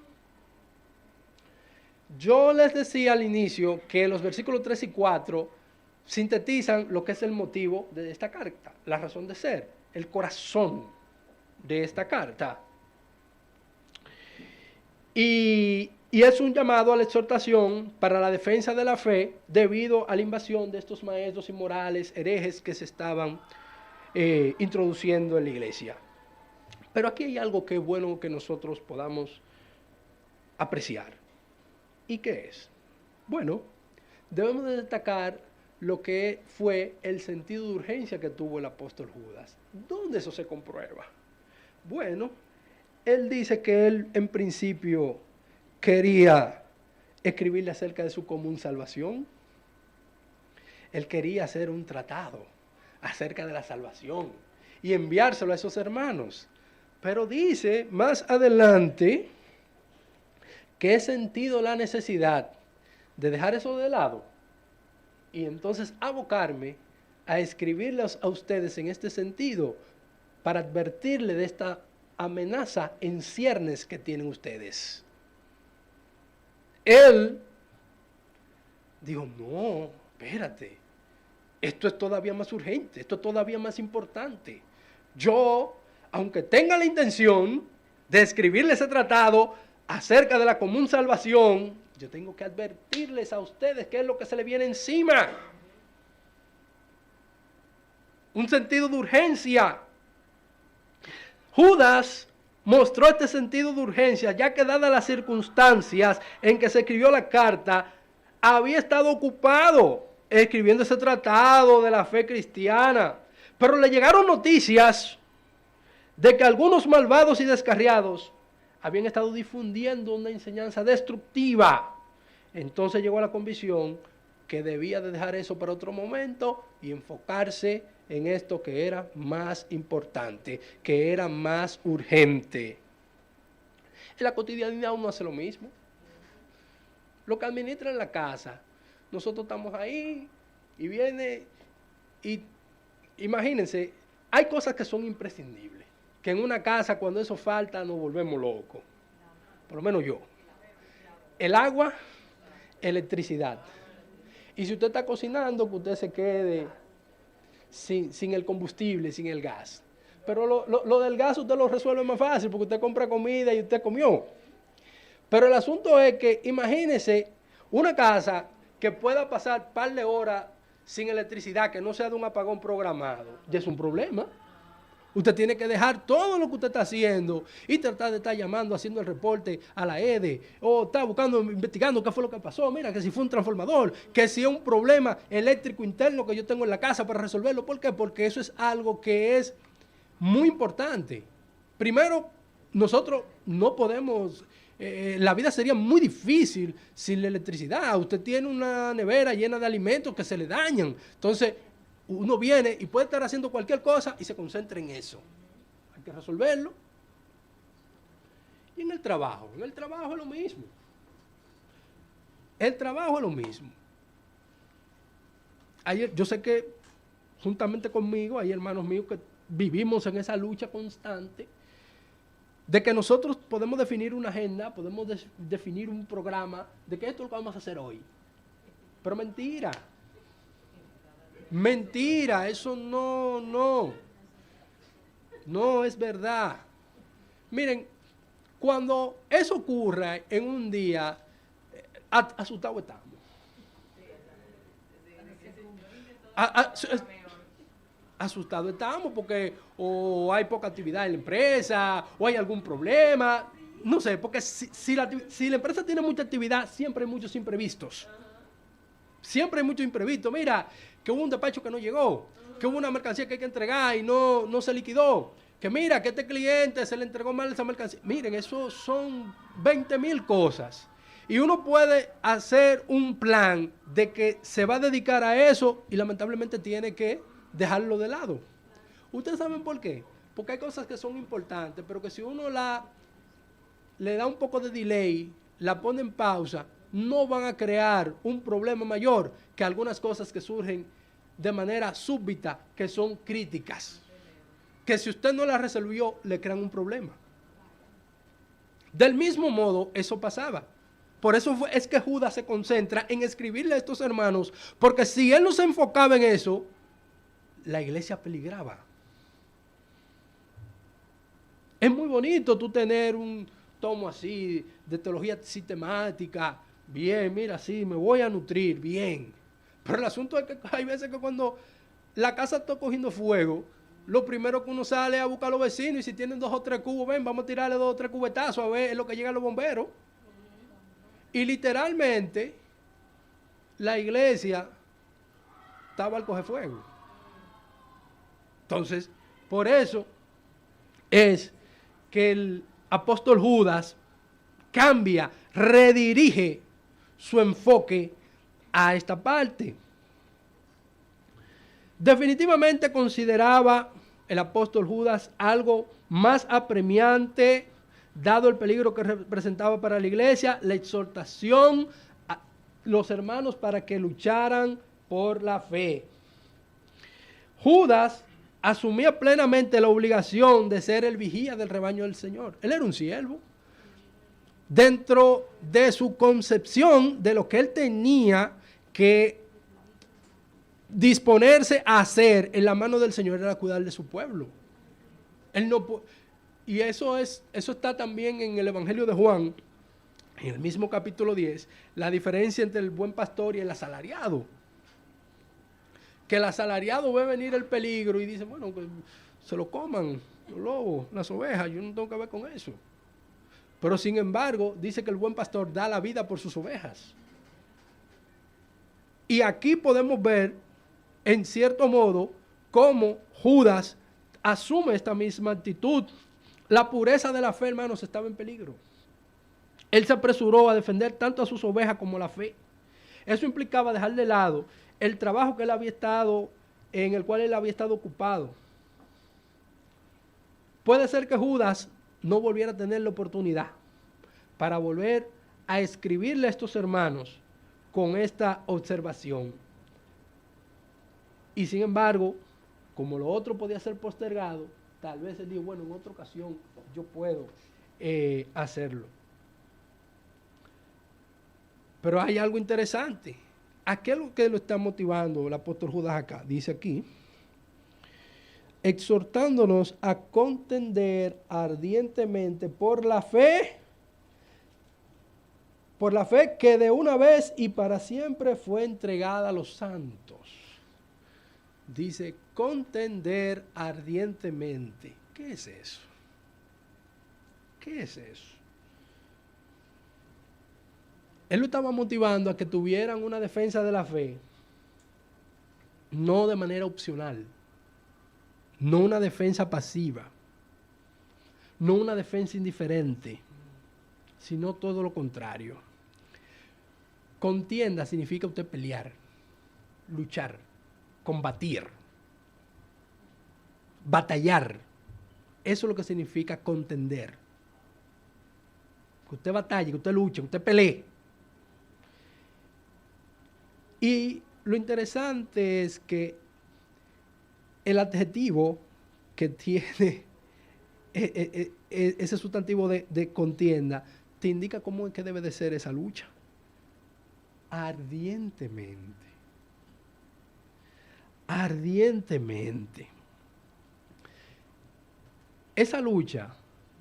S1: Yo les decía al inicio que los versículos 3 y 4 sintetizan lo que es el motivo de esta carta, la razón de ser, el corazón de esta carta. Y es un llamado a la exhortación para la defensa de la fe debido a la invasión de estos maestros inmorales, herejes que se estaban introduciendo en la iglesia. Pero aquí hay algo que es bueno que nosotros podamos apreciar. ¿Y qué es? Bueno, debemos de destacar lo que fue el sentido de urgencia que tuvo el apóstol Judas. ¿Dónde eso se comprueba? Bueno, él dice que él en principio quería escribirle acerca de su común salvación. Él quería hacer un tratado acerca de la salvación y enviárselo a esos hermanos. Pero dice más adelante que he sentido la necesidad de dejar eso de lado y entonces abocarme a escribirles a ustedes en este sentido para advertirle de esta amenaza en ciernes que tienen ustedes. Él dijo, no, espérate, esto es todavía más urgente, esto es todavía más importante. Yo, aunque tenga la intención de escribirle ese tratado acerca de la común salvación, yo tengo que advertirles a ustedes qué es lo que se le viene encima. Un sentido de urgencia. Judas mostró este sentido de urgencia, ya que dadas las circunstancias en que se escribió la carta, había estado ocupado escribiendo ese tratado de la fe cristiana. Pero le llegaron noticias de que algunos malvados y descarriados habían estado difundiendo una enseñanza destructiva. Entonces llegó a la convicción que debía de dejar eso para otro momento y enfocarse en esto que era más importante, que era más urgente. En la cotidianidad uno hace lo mismo. Lo que administra en la casa, nosotros estamos ahí y viene y imagínense, hay cosas que son imprescindibles, que en una casa cuando eso falta nos volvemos locos, por lo menos yo. El agua, electricidad. Y si usted está cocinando, que usted se quede sin el combustible, sin el gas. Pero lo del gas usted lo resuelve más fácil porque usted compra comida y usted comió. Pero el asunto es que imagínese una casa que pueda pasar un par de horas sin electricidad, que no sea de un apagón programado, ya es un problema. Usted tiene que dejar todo lo que usted está haciendo y tratar de estar llamando, haciendo el reporte a la EDE, o estar buscando, investigando qué fue lo que pasó. Mira, que si fue un transformador, que si es un problema eléctrico interno que yo tengo en la casa para resolverlo. ¿Por qué? Porque eso es algo que es muy importante. Primero, nosotros no podemos... la vida sería muy difícil sin la electricidad. Usted tiene una nevera llena de alimentos que se le dañan. Entonces, uno viene y puede estar haciendo cualquier cosa y se concentra en eso. Hay que resolverlo. Y en el trabajo es lo mismo. El trabajo es lo mismo. Yo sé que juntamente conmigo hay hermanos míos que vivimos en esa lucha constante de que nosotros podemos definir una agenda, podemos definir un programa, de que esto es lo que vamos a hacer hoy. Pero mentira. Mentira, eso no es verdad. Miren, cuando eso ocurra en un día, asustados estamos. Asustados estamos porque o hay poca actividad en la empresa, o hay algún problema, no sé, porque si la empresa tiene mucha actividad, siempre hay muchos imprevistos. Siempre hay muchos imprevistos. Mira, que hubo un despacho que no llegó, que hubo una mercancía que hay que entregar y no se liquidó, que mira, que este cliente se le entregó mal esa mercancía. Miren, eso son 20,000 cosas. Y uno puede hacer un plan de que se va a dedicar a eso y lamentablemente tiene que dejarlo de lado. ¿Ustedes saben por qué? Porque hay cosas que son importantes, pero que si uno le da un poco de delay, la pone en pausa, no van a crear un problema mayor que algunas cosas que surgen de manera súbita, que son críticas. Que si usted no las resolvió, le crean un problema. Del mismo modo, eso pasaba. Por eso es que Judas se concentra en escribirle a estos hermanos, porque si él no se enfocaba en eso, la iglesia peligraba. Es muy bonito tú tener un tomo así de teología sistemática, bien, mira, sí, me voy a nutrir, bien. Pero el asunto es que hay veces que cuando la casa está cogiendo fuego, lo primero que uno sale es a buscar a los vecinos y si tienen 2 o 3 cubos, ven, vamos a tirarle 2 o 3 cubetazos a ver lo que llegan los bomberos. Y literalmente, la iglesia estaba al coger fuego. Entonces, por eso es que el apóstol Judas cambia, redirige su enfoque a esta parte. Definitivamente consideraba el apóstol Judas algo más apremiante, dado el peligro que representaba para la iglesia, la exhortación a los hermanos para que lucharan por la fe. Judas asumía plenamente la obligación de ser el vigía del rebaño del Señor. Él era un siervo. Dentro de su concepción de lo que él tenía que disponerse a hacer en la mano del Señor era cuidar de su pueblo. Él no, y eso está también en el Evangelio de Juan, en el mismo capítulo 10, la diferencia entre el buen pastor y el asalariado. Que el asalariado ve venir el peligro y dice, bueno, que se lo coman los lobos, las ovejas, yo no tengo que ver con eso. Pero sin embargo, dice que el buen pastor da la vida por sus ovejas. Y aquí podemos ver, en cierto modo, cómo Judas asume esta misma actitud. La pureza de la fe, hermanos, estaba en peligro. Él se apresuró a defender tanto a sus ovejas como la fe. Eso implicaba dejar de lado el trabajo que él había estado en el cual él había estado ocupado. Puede ser que Judas no volviera a tener la oportunidad para volver a escribirle a estos hermanos con esta observación. Y sin embargo, como lo otro podía ser postergado, tal vez él dijo, bueno, en otra ocasión yo puedo hacerlo. Pero hay algo interesante. ¿A qué es lo que lo está motivando el apóstol Judas acá? Dice aquí, exhortándonos a contender ardientemente por la fe que de una vez y para siempre fue entregada a los santos. Dice, contender ardientemente. ¿Qué es eso? ¿Qué es eso? Él lo estaba motivando a que tuvieran una defensa de la fe, no de manera opcional, no una defensa pasiva, no una defensa indiferente, sino todo lo contrario. Contienda significa usted pelear, luchar, combatir, batallar. Eso es lo que significa contender. Que usted batalle, que usted luche, que usted pelee. Y lo interesante es que el adjetivo que tiene ese sustantivo de contienda te indica cómo es que debe de ser esa lucha. Ardientemente. Ardientemente. Esa lucha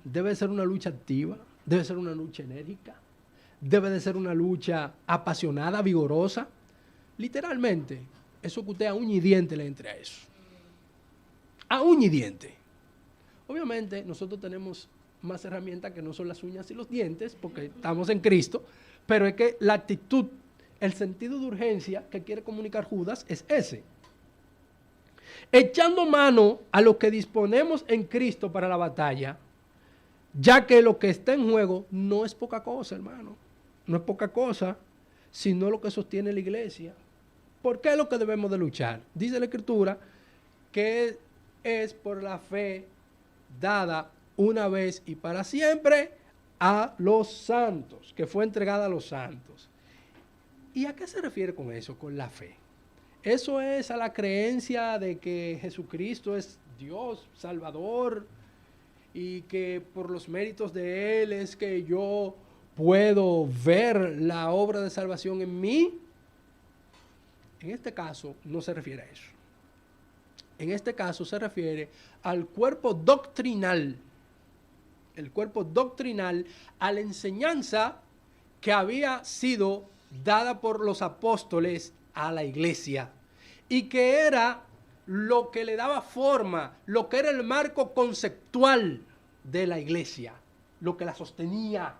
S1: debe ser una lucha activa, debe ser una lucha enérgica, debe de ser una lucha apasionada, vigorosa. Literalmente, eso que usted a uña y diente le entre a eso. A uña y diente. Obviamente, nosotros tenemos más herramientas que no son las uñas y los dientes, porque estamos en Cristo, pero es que la actitud, el sentido de urgencia que quiere comunicar Judas es ese. Echando mano a lo que disponemos en Cristo para la batalla, ya que lo que está en juego no es poca cosa, hermano. No es poca cosa, sino lo que sostiene la iglesia. ¿Por qué es lo que debemos de luchar? Dice la Escritura que es por la fe dada una vez y para siempre a los santos, que fue entregada a los santos. ¿Y a qué se refiere con eso, con la fe? Eso es a la creencia de que Jesucristo es Dios, Salvador, y que por los méritos de Él es que yo puedo ver la obra de salvación en mí. En este caso no se refiere a eso. En este caso se refiere al cuerpo doctrinal. El cuerpo doctrinal a la enseñanza que había sido dada por los apóstoles a la iglesia y que era lo que le daba forma, lo que era el marco conceptual de la iglesia, lo que la sostenía,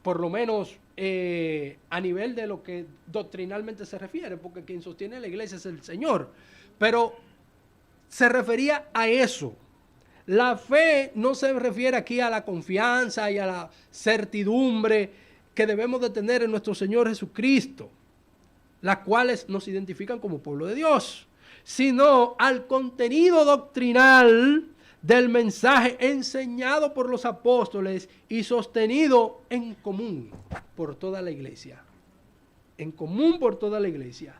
S1: por lo menos a nivel de lo que doctrinalmente se refiere, porque quien sostiene la iglesia es el Señor, pero se refería a eso. La fe no se refiere aquí a la confianza y a la certidumbre que debemos de tener en nuestro Señor Jesucristo, las cuales nos identifican como pueblo de Dios, sino al contenido doctrinal del mensaje enseñado por los apóstoles y sostenido en común por toda la iglesia. En común por toda la iglesia.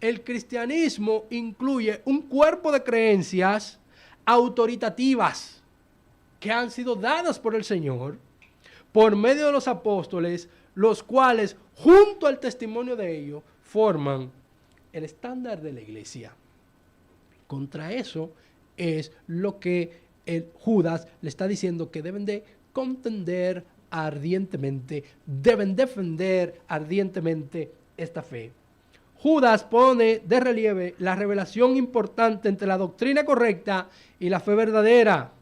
S1: El cristianismo incluye un cuerpo de creencias autoritativas que han sido dadas por el Señor por medio de los apóstoles, los cuales, junto al testimonio de ellos, forman el estándar de la iglesia. Contra eso es lo que el Judas le está diciendo que deben de contender ardientemente, deben defender ardientemente esta fe. Judas pone de relieve la revelación importante entre la doctrina correcta y la fe verdadera.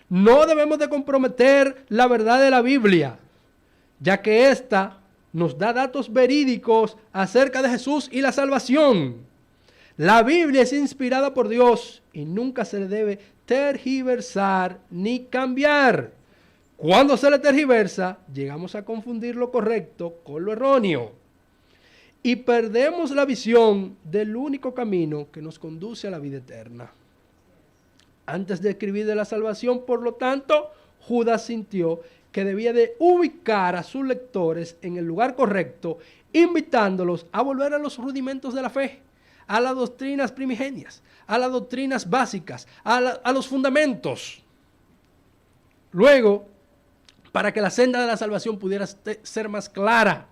S1: No debemos de comprometer la verdad de la Biblia, ya que ésta nos da datos verídicos acerca de Jesús y la salvación. La Biblia es inspirada por Dios y nunca se le debe tergiversar ni cambiar. Cuando se le tergiversa, llegamos a confundir lo correcto con lo erróneo. y perdemos la visión del único camino que nos conduce a la vida eterna. Antes de escribir de la salvación, por lo tanto, Judas sintió que debía de ubicar a sus lectores en el lugar correcto, invitándolos a volver a los rudimentos de la fe, a las doctrinas primigenias, a las doctrinas básicas, a los fundamentos. Luego, para que la senda de la salvación pudiera ser más clara,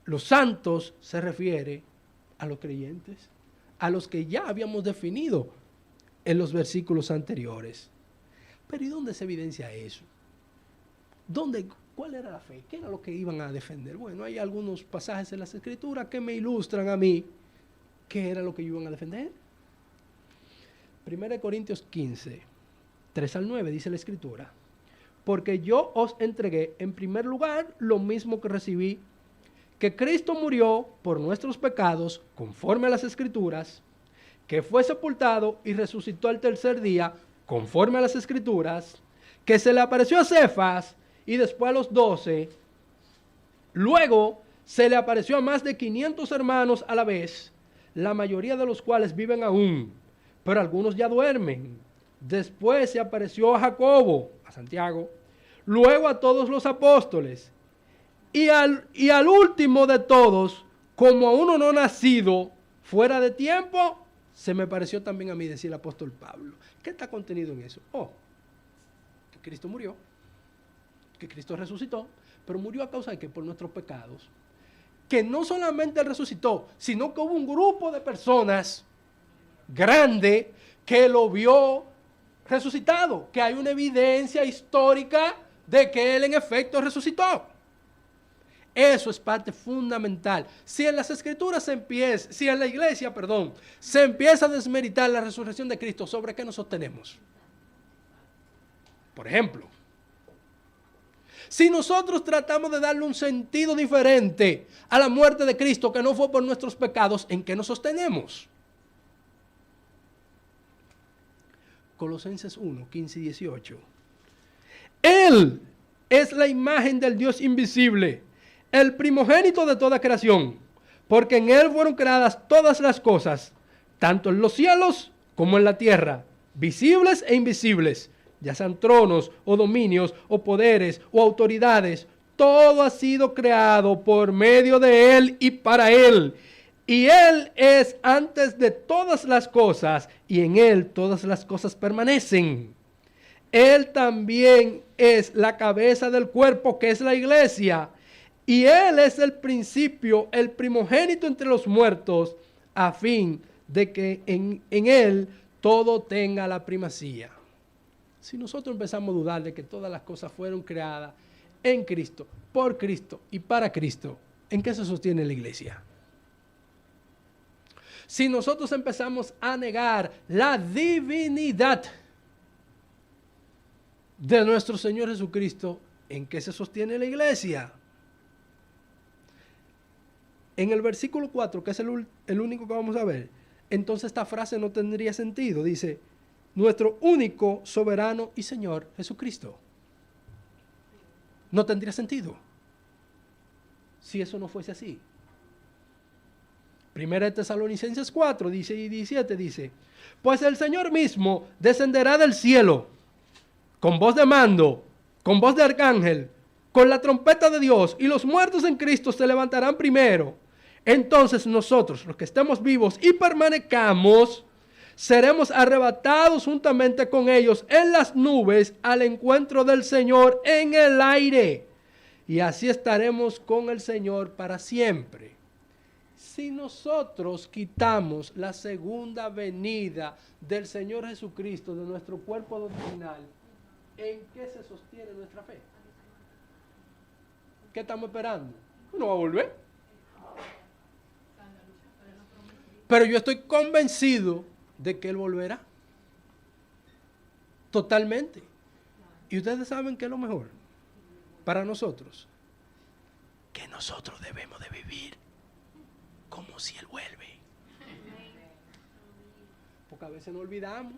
S1: los santos se refiere a los creyentes, a los que ya habíamos definido en los versículos anteriores. Pero ¿y dónde se evidencia eso? ¿Cuál era la fe? ¿Qué era lo que iban a defender? Bueno, hay algunos pasajes en las Escrituras que me ilustran a mí qué era lo que iban a defender. 1 Corintios 15, 3 al 9 dice la Escritura: porque yo os entregué en primer lugar lo mismo que recibí, que Cristo murió por nuestros pecados conforme a las Escrituras, que fue sepultado y resucitó al tercer día conforme a las Escrituras, que se le apareció a Cefas y después a los 12, luego se le apareció a más de 500 hermanos a la vez, la mayoría de los cuales viven aún, pero algunos ya duermen. Después se apareció a Jacobo, a Santiago, luego a todos los apóstoles, y al último de todos, como a uno no nacido fuera de tiempo, se me pareció también a mí, decía el apóstol Pablo. ¿Qué está contenido en eso? Que Cristo murió, que Cristo resucitó, pero murió a causa de que por nuestros pecados, que no solamente resucitó, sino que hubo un grupo de personas grande que lo vio resucitado, que hay una evidencia histórica de que él en efecto resucitó. Eso es parte fundamental. Si en las Escrituras si en la iglesia, se empieza a desmeritar la resurrección de Cristo, ¿sobre qué nos sostenemos? Por ejemplo, si nosotros tratamos de darle un sentido diferente a la muerte de Cristo, que no fue por nuestros pecados, ¿en qué nos sostenemos? Colosenses 1, 15 y 18. Él es la imagen del Dios invisible, el primogénito de toda creación, porque en Él fueron creadas todas las cosas, tanto en los cielos como en la tierra, visibles e invisibles, ya sean tronos o dominios o poderes o autoridades. Todo ha sido creado por medio de Él y para Él. Y Él es antes de todas las cosas, y en Él todas las cosas permanecen. Él también es la cabeza del cuerpo, que es la iglesia. Y Él es el principio, el primogénito entre los muertos, a fin de que en Él todo tenga la primacía. Si nosotros empezamos a dudar de que todas las cosas fueron creadas en Cristo, por Cristo y para Cristo, ¿en qué se sostiene la iglesia? Si nosotros empezamos a negar la divinidad de nuestro Señor Jesucristo, ¿en qué se sostiene la iglesia? En el versículo 4, que es el único que vamos a ver, entonces esta frase no tendría sentido. Dice, nuestro único soberano y Señor Jesucristo. No tendría sentido si eso no fuese así. Primera de Tesalonicenses 4, dice y 17, dice, pues el Señor mismo descenderá del cielo con voz de mando, con voz de arcángel, con la trompeta de Dios, y los muertos en Cristo se levantarán primero. Entonces nosotros, los que estemos vivos y permanezcamos, seremos arrebatados juntamente con ellos en las nubes al encuentro del Señor en el aire. Y así estaremos con el Señor para siempre. Si nosotros quitamos la segunda venida del Señor Jesucristo de nuestro cuerpo doctrinal, ¿en qué se sostiene nuestra fe? ¿Qué estamos esperando? ¿No va a volver? Pero yo estoy convencido de que Él volverá. Totalmente. Y ustedes saben qué es lo mejor para nosotros. Que nosotros debemos de vivir como si Él vuelve. Porque a veces nos olvidamos.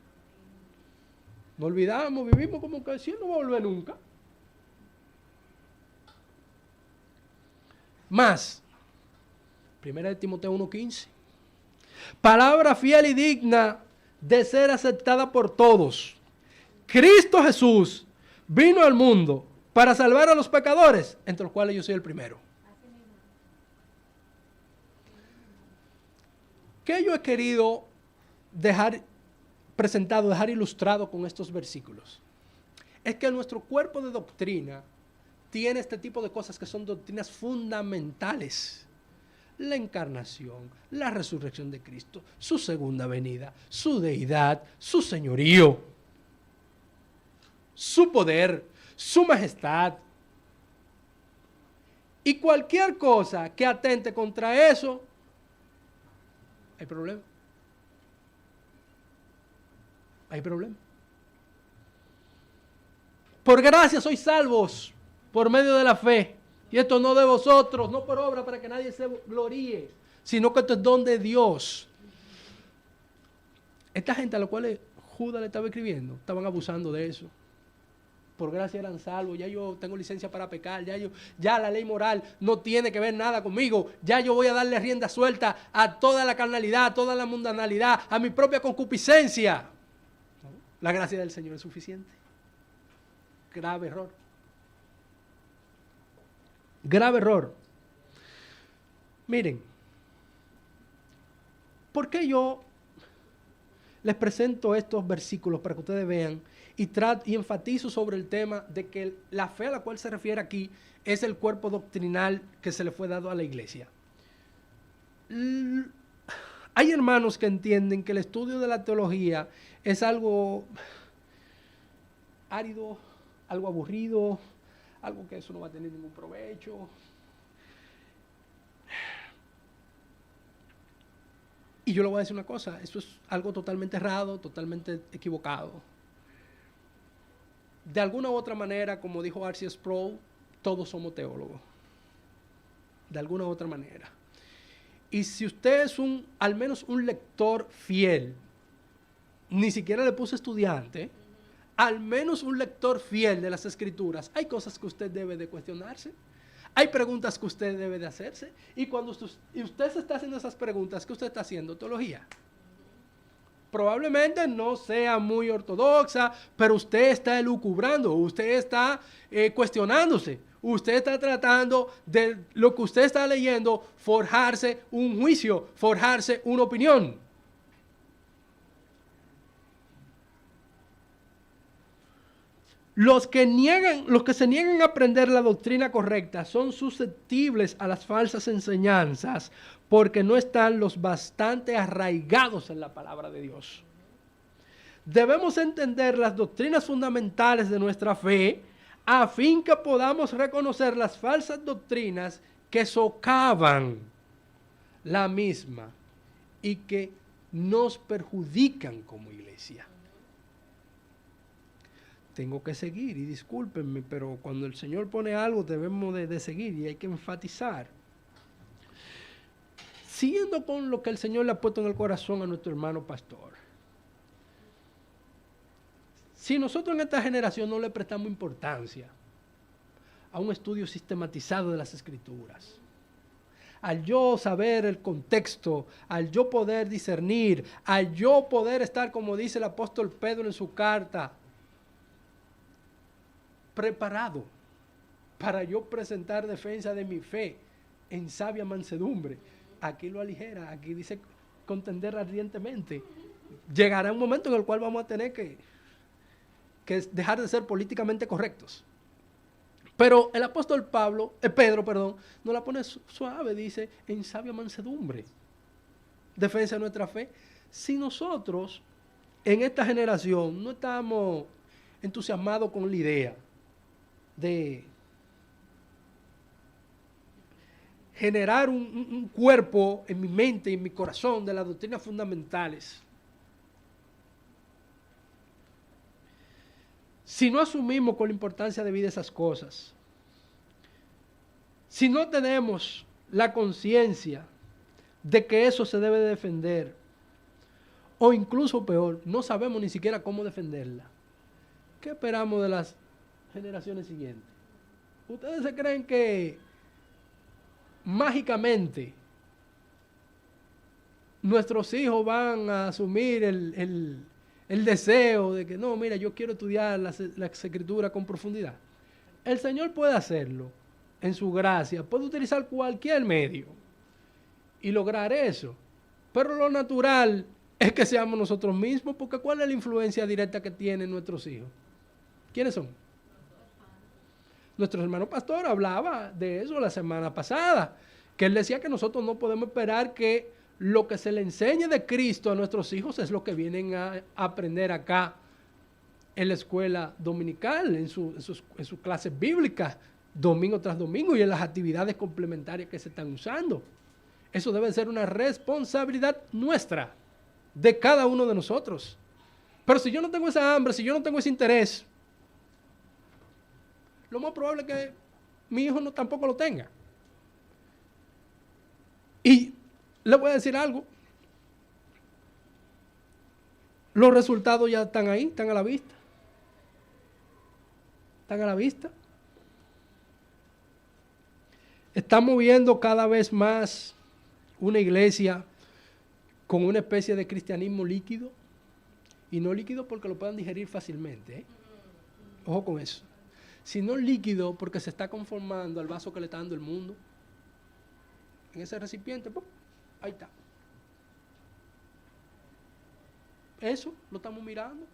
S1: Nos olvidamos, vivimos como que si Él no va a volver nunca. Más, Primera de Timoteo 1:15. Palabra fiel y digna de ser aceptada por todos. Cristo Jesús vino al mundo para salvar a los pecadores, entre los cuales yo soy el primero. ¿Qué yo he querido dejar presentado, dejar ilustrado con estos versículos? Es que nuestro cuerpo de doctrina tiene este tipo de cosas que son doctrinas fundamentales. La encarnación, la resurrección de Cristo, su segunda venida, su deidad, su señorío, su poder, su majestad. Y cualquier cosa que atente contra eso, hay problema. Hay problema. Por gracia sois salvos por medio de la fe. Y esto no de vosotros, no por obra para que nadie se gloríe, sino que esto es don de Dios. Esta gente a la cual Judas le estaba escribiendo, estaban abusando de eso. Por gracia eran salvos, ya yo tengo licencia para pecar, ya la ley moral no tiene que ver nada conmigo, ya yo voy a darle rienda suelta a toda la carnalidad, a toda la mundanalidad, a mi propia concupiscencia. La gracia del Señor es suficiente. Grave error. Grave error. Miren, ¿por qué yo les presento estos versículos para que ustedes vean y enfatizo sobre el tema de que la fe a la cual se refiere aquí es el cuerpo doctrinal que se le fue dado a la iglesia? Hay hermanos que entienden que el estudio de la teología es algo árido, algo aburrido, algo que eso no va a tener ningún provecho. Y yo le voy a decir una cosa, eso es algo totalmente errado, totalmente equivocado. De alguna u otra manera, como dijo R.C. Sproul, todos somos teólogos. De alguna u otra manera. Y si usted es al menos un lector fiel, ni siquiera le puse estudiante, al menos un lector fiel de las Escrituras, hay cosas que usted debe de cuestionarse, hay preguntas que usted debe de hacerse, y cuando usted se está haciendo esas preguntas, ¿qué usted está haciendo? Teología. Probablemente no sea muy ortodoxa, pero usted está elucubrando, usted está cuestionándose, usted está tratando de lo que usted está leyendo, forjarse un juicio, forjarse una opinión. Los que se niegan a aprender la doctrina correcta son susceptibles a las falsas enseñanzas porque no están los bastante arraigados en la palabra de Dios. Debemos entender las doctrinas fundamentales de nuestra fe a fin que podamos reconocer las falsas doctrinas que socavan la misma y que nos perjudican como iglesia. Tengo que seguir y discúlpenme, pero cuando el Señor pone algo debemos de seguir y hay que enfatizar. Siguiendo con lo que el Señor le ha puesto en el corazón a nuestro hermano pastor. Si nosotros en esta generación no le prestamos importancia a un estudio sistematizado de las Escrituras, al yo saber el contexto, al yo poder discernir, al yo poder estar, como dice el apóstol Pedro en su carta, preparado para yo presentar defensa de mi fe en sabia mansedumbre. Aquí lo aligera, aquí dice contender ardientemente. Llegará un momento en el cual vamos a tener que dejar de ser políticamente correctos. Pero el apóstol Pedro, no la pone suave, dice en sabia mansedumbre. Defensa de nuestra fe. Si nosotros en esta generación no estamos entusiasmados con la idea de generar un cuerpo en mi mente y en mi corazón de las doctrinas fundamentales, si no asumimos con la importancia debida esas cosas, si no tenemos la conciencia de que eso se debe de defender, o incluso peor, no sabemos ni siquiera cómo defenderla, ¿qué esperamos de las generaciones siguientes? ¿Ustedes se creen que mágicamente nuestros hijos van a asumir el deseo de que no, mira, yo quiero estudiar la escritura con profundidad. El Señor puede hacerlo en su gracia, puede utilizar cualquier medio y lograr eso. Pero lo natural es que seamos nosotros mismos, porque ¿cuál es la influencia directa que tienen nuestros hijos? ¿Quiénes son? Nuestro hermano pastor hablaba de eso la semana pasada, que él decía que nosotros no podemos esperar que lo que se le enseñe de Cristo a nuestros hijos es lo que vienen a aprender acá en la escuela dominical, en sus clases bíblicas, domingo tras domingo, y en las actividades complementarias que se están usando. Eso debe ser una responsabilidad nuestra, de cada uno de nosotros. Pero si yo no tengo esa hambre, si yo no tengo ese interés, lo más probable es que mi hijo tampoco lo tenga. Y le voy a decir algo. Los resultados ya están ahí, están a la vista. Están a la vista. Estamos viendo cada vez más una iglesia con una especie de cristianismo líquido. Y no líquido porque lo puedan digerir fácilmente, ¿eh? Ojo con eso. Sino líquido porque se está conformando al vaso que le está dando el mundo. En ese recipiente, ¡pum!, ahí está. Eso lo estamos mirando.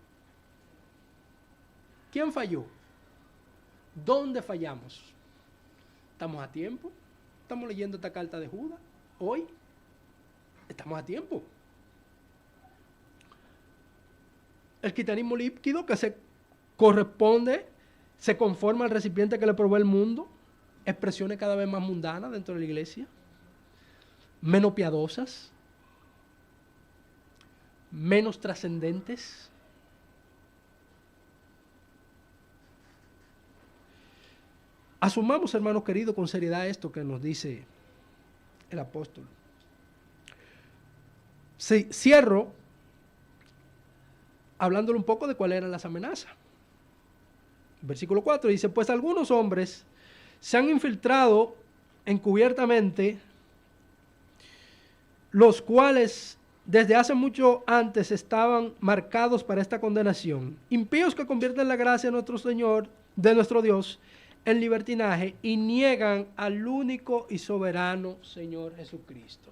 S1: ¿Quién falló? ¿Dónde fallamos? ¿Estamos a tiempo? ¿Estamos leyendo esta carta de Judas hoy? Estamos a tiempo. El cristianismo líquido que se corresponde, se conforma al recipiente que le provee el mundo, expresiones cada vez más mundanas dentro de la iglesia, menos piadosas, menos trascendentes. Asumamos, hermanos queridos, con seriedad esto que nos dice el apóstol. Cierro hablándole un poco de cuáles eran las amenazas. Versículo 4 dice, pues algunos hombres se han infiltrado encubiertamente, los cuales desde hace mucho antes estaban marcados para esta condenación, impíos que convierten la gracia de nuestro Señor, de nuestro Dios, en libertinaje y niegan al único y soberano Señor Jesucristo.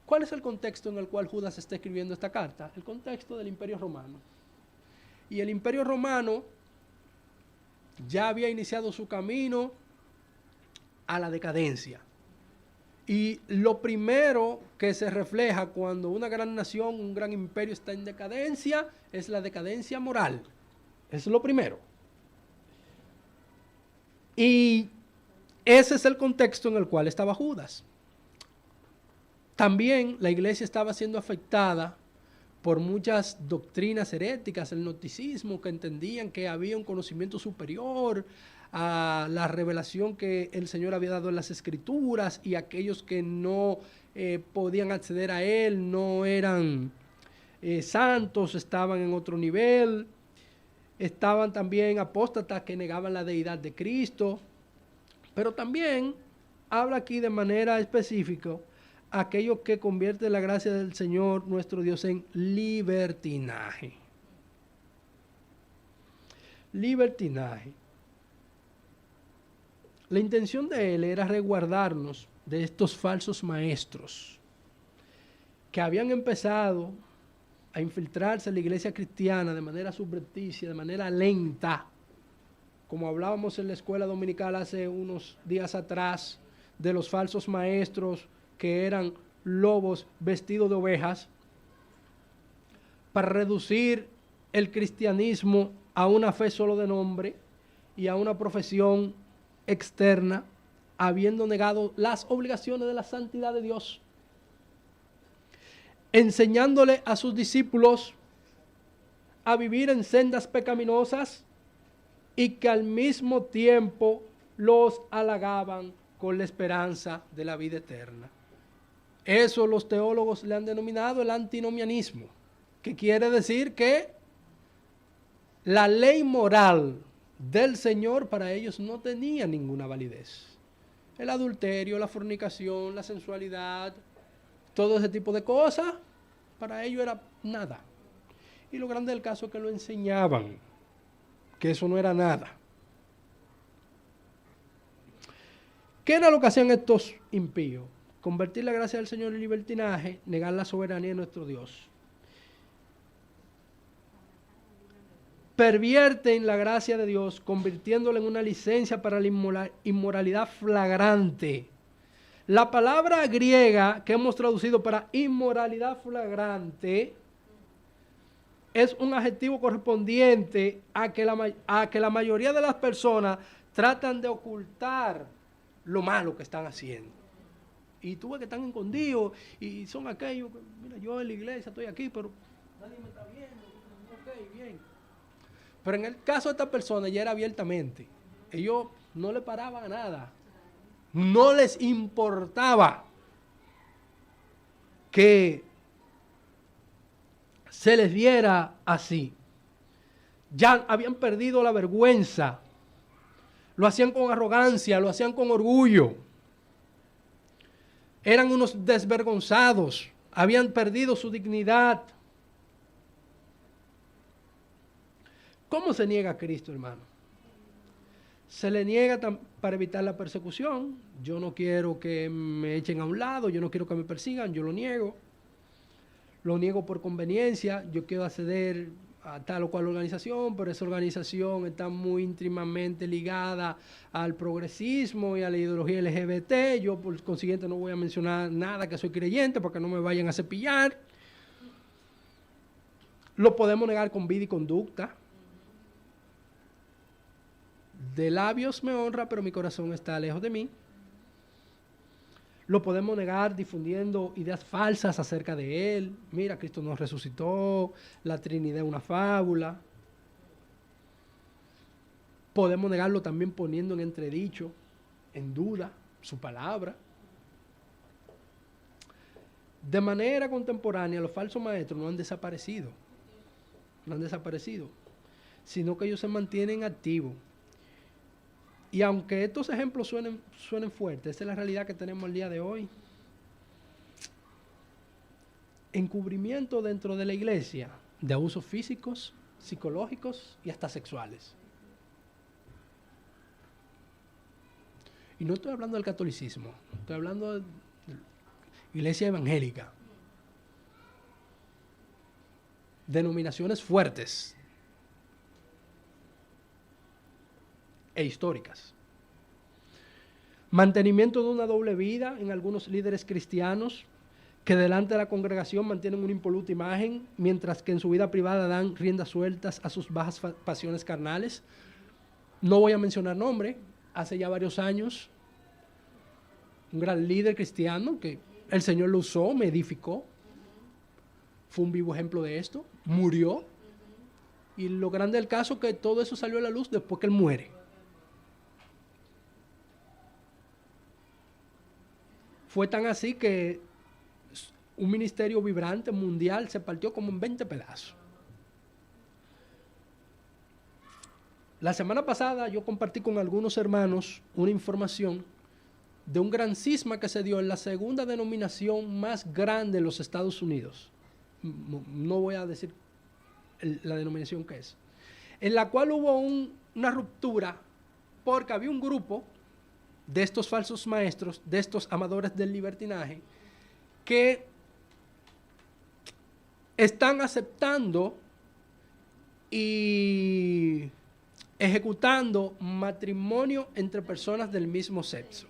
S1: ¿Cuál es el contexto en el cual Judas está escribiendo esta carta? El contexto del Imperio Romano. Y el Imperio Romano ya había iniciado su camino a la decadencia. Y lo primero que se refleja cuando una gran nación, un gran imperio está en decadencia, es la decadencia moral. Eso es lo primero. Y ese es el contexto en el cual estaba Judas. También la iglesia estaba siendo afectada por muchas doctrinas heréticas, el gnosticismo, que entendían que había un conocimiento superior a la revelación que el Señor había dado en las Escrituras, y aquellos que no podían acceder a Él no eran santos, estaban en otro nivel. Estaban también apóstatas que negaban la deidad de Cristo, pero también habla aquí de manera específica aquellos que convierten la gracia del Señor nuestro Dios en libertinaje. Libertinaje. La intención de él era resguardarnos de estos falsos maestros que habían empezado a infiltrarse en la iglesia cristiana de manera subrepticia, de manera lenta, como hablábamos en la escuela dominical hace unos días atrás, de los falsos maestros que eran lobos vestidos de ovejas, para reducir el cristianismo a una fe solo de nombre y a una profesión externa, habiendo negado las obligaciones de la santidad de Dios, enseñándole a sus discípulos a vivir en sendas pecaminosas y que al mismo tiempo los halagaban con la esperanza de la vida eterna. Eso los teólogos le han denominado el antinomianismo, que quiere decir que la ley moral del Señor para ellos no tenía ninguna validez. el adulterio, la fornicación, la sensualidad, todo ese tipo de cosas, para ellos era nada. Y lo grande del caso es que lo enseñaban, que eso no era nada. ¿Qué era lo que hacían estos impíos? Convertir la gracia del Señor en libertinaje, negar la soberanía de nuestro Dios. Pervierten la gracia de Dios, convirtiéndola en una licencia para la inmoralidad flagrante. La palabra griega que hemos traducido para inmoralidad flagrante es un adjetivo correspondiente a que la mayoría de las personas tratan de ocultar lo malo que están haciendo. Y tú ves que están escondidos y son aquellos, mira, yo en la iglesia estoy aquí, pero nadie me está viendo. Ok, bien. Pero en el caso de esta persona ya era abiertamente. Ellos no le paraban a nada. No les importaba que se les viera así. Ya habían perdido la vergüenza. Lo hacían con arrogancia, lo hacían con orgullo. Eran unos desvergonzados. Habían perdido su dignidad. ¿Cómo se niega a Cristo, hermano? Se le niega para evitar la persecución. Yo no quiero que me echen a un lado, yo no quiero que me persigan, yo lo niego. Lo niego por conveniencia, yo quiero acceder a tal o cual organización, pero esa organización está muy íntimamente ligada al progresismo y a la ideología LGBT. Yo, por consiguiente, no voy a mencionar nada que soy creyente para que no me vayan a cepillar. Lo podemos negar con vida y conducta. De labios me honra, pero mi corazón está lejos de mí. Lo podemos negar difundiendo ideas falsas acerca de Él. Mira, Cristo nos resucitó, la Trinidad es una fábula. Podemos negarlo también poniendo en entredicho, en duda, su palabra. De manera contemporánea, los falsos maestros no han desaparecido. No han desaparecido, sino que ellos se mantienen activos. Y aunque estos ejemplos suenen fuertes, esa es la realidad que tenemos el día de hoy. Encubrimiento dentro de la iglesia de abusos físicos, psicológicos y hasta sexuales. Y no estoy hablando del catolicismo, estoy hablando de iglesia evangélica. Denominaciones fuertes e históricas. Mantenimiento de una doble vida en algunos líderes cristianos que delante de la congregación mantienen una impoluta imagen, mientras que en su vida privada dan riendas sueltas a sus bajas pasiones carnales. No voy a mencionar nombre, hace ya varios años, un gran líder cristiano que el Señor lo usó, me edificó, fue un vivo ejemplo de esto, murió, y lo grande del caso es que todo eso salió a la luz después que él muere. Fue tan así que un ministerio vibrante mundial se partió como en 20 pedazos. La semana pasada yo compartí con algunos hermanos una información de un gran cisma que se dio en la segunda denominación más grande de los Estados Unidos. No voy a decir la denominación que es. En la cual hubo una ruptura porque había un grupo de estos falsos maestros, de estos amadores del libertinaje, que están aceptando y ejecutando matrimonio entre personas del mismo sexo.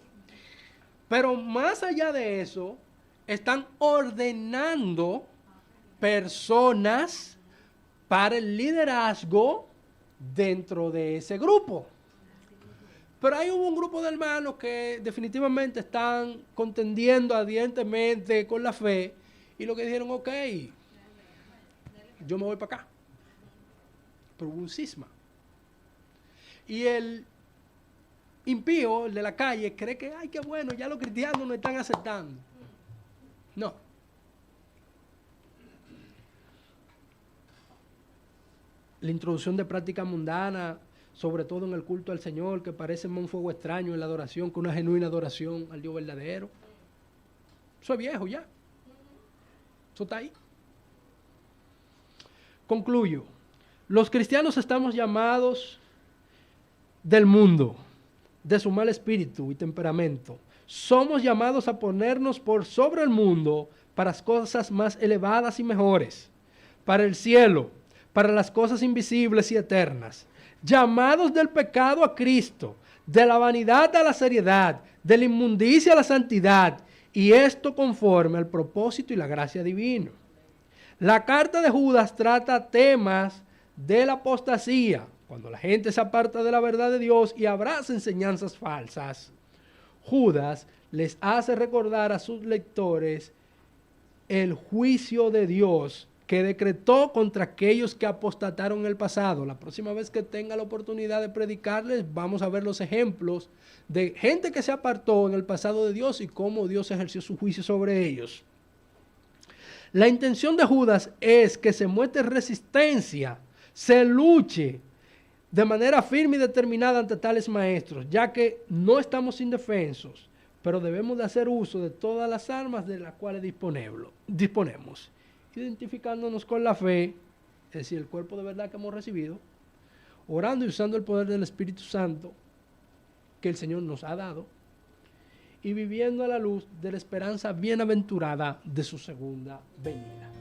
S1: Pero más allá de eso, están ordenando personas para el liderazgo dentro de ese grupo. Pero ahí hubo un grupo de hermanos que definitivamente están contendiendo ardientemente con la fe y lo que dijeron, ok, yo me voy para acá. Pero hubo un cisma. Y el impío, el de la calle, cree que, ay, qué bueno, ya los cristianos nos están aceptando. No. La introducción de prácticas mundanas sobre todo en el culto al Señor, que parece más un fuego extraño en la adoración que una genuina adoración al Dios verdadero. Eso es viejo ya. Eso está ahí. Concluyo. Los cristianos estamos llamados del mundo, de su mal espíritu y temperamento. Somos llamados a ponernos por sobre el mundo para las cosas más elevadas y mejores, para el cielo, para las cosas invisibles y eternas. Llamados del pecado a Cristo, de la vanidad a la seriedad, de la inmundicia a la santidad, y esto conforme al propósito y la gracia divina. La carta de Judas trata temas de la apostasía, cuando la gente se aparta de la verdad de Dios y abraza enseñanzas falsas. Judas les hace recordar a sus lectores el juicio de Dios que decretó contra aquellos que apostataron en el pasado. La próxima vez que tenga la oportunidad de predicarles, vamos a ver los ejemplos de gente que se apartó en el pasado de Dios y cómo Dios ejerció su juicio sobre ellos. La intención de Judas es que se muestre resistencia, se luche de manera firme y determinada ante tales maestros, ya que no estamos indefensos, pero debemos de hacer uso de todas las armas de las cuales disponemos, identificándonos con la fe, es decir, el cuerpo de verdad que hemos recibido, orando y usando el poder del Espíritu Santo que el Señor nos ha dado, y viviendo a la luz de la esperanza bienaventurada de su segunda venida.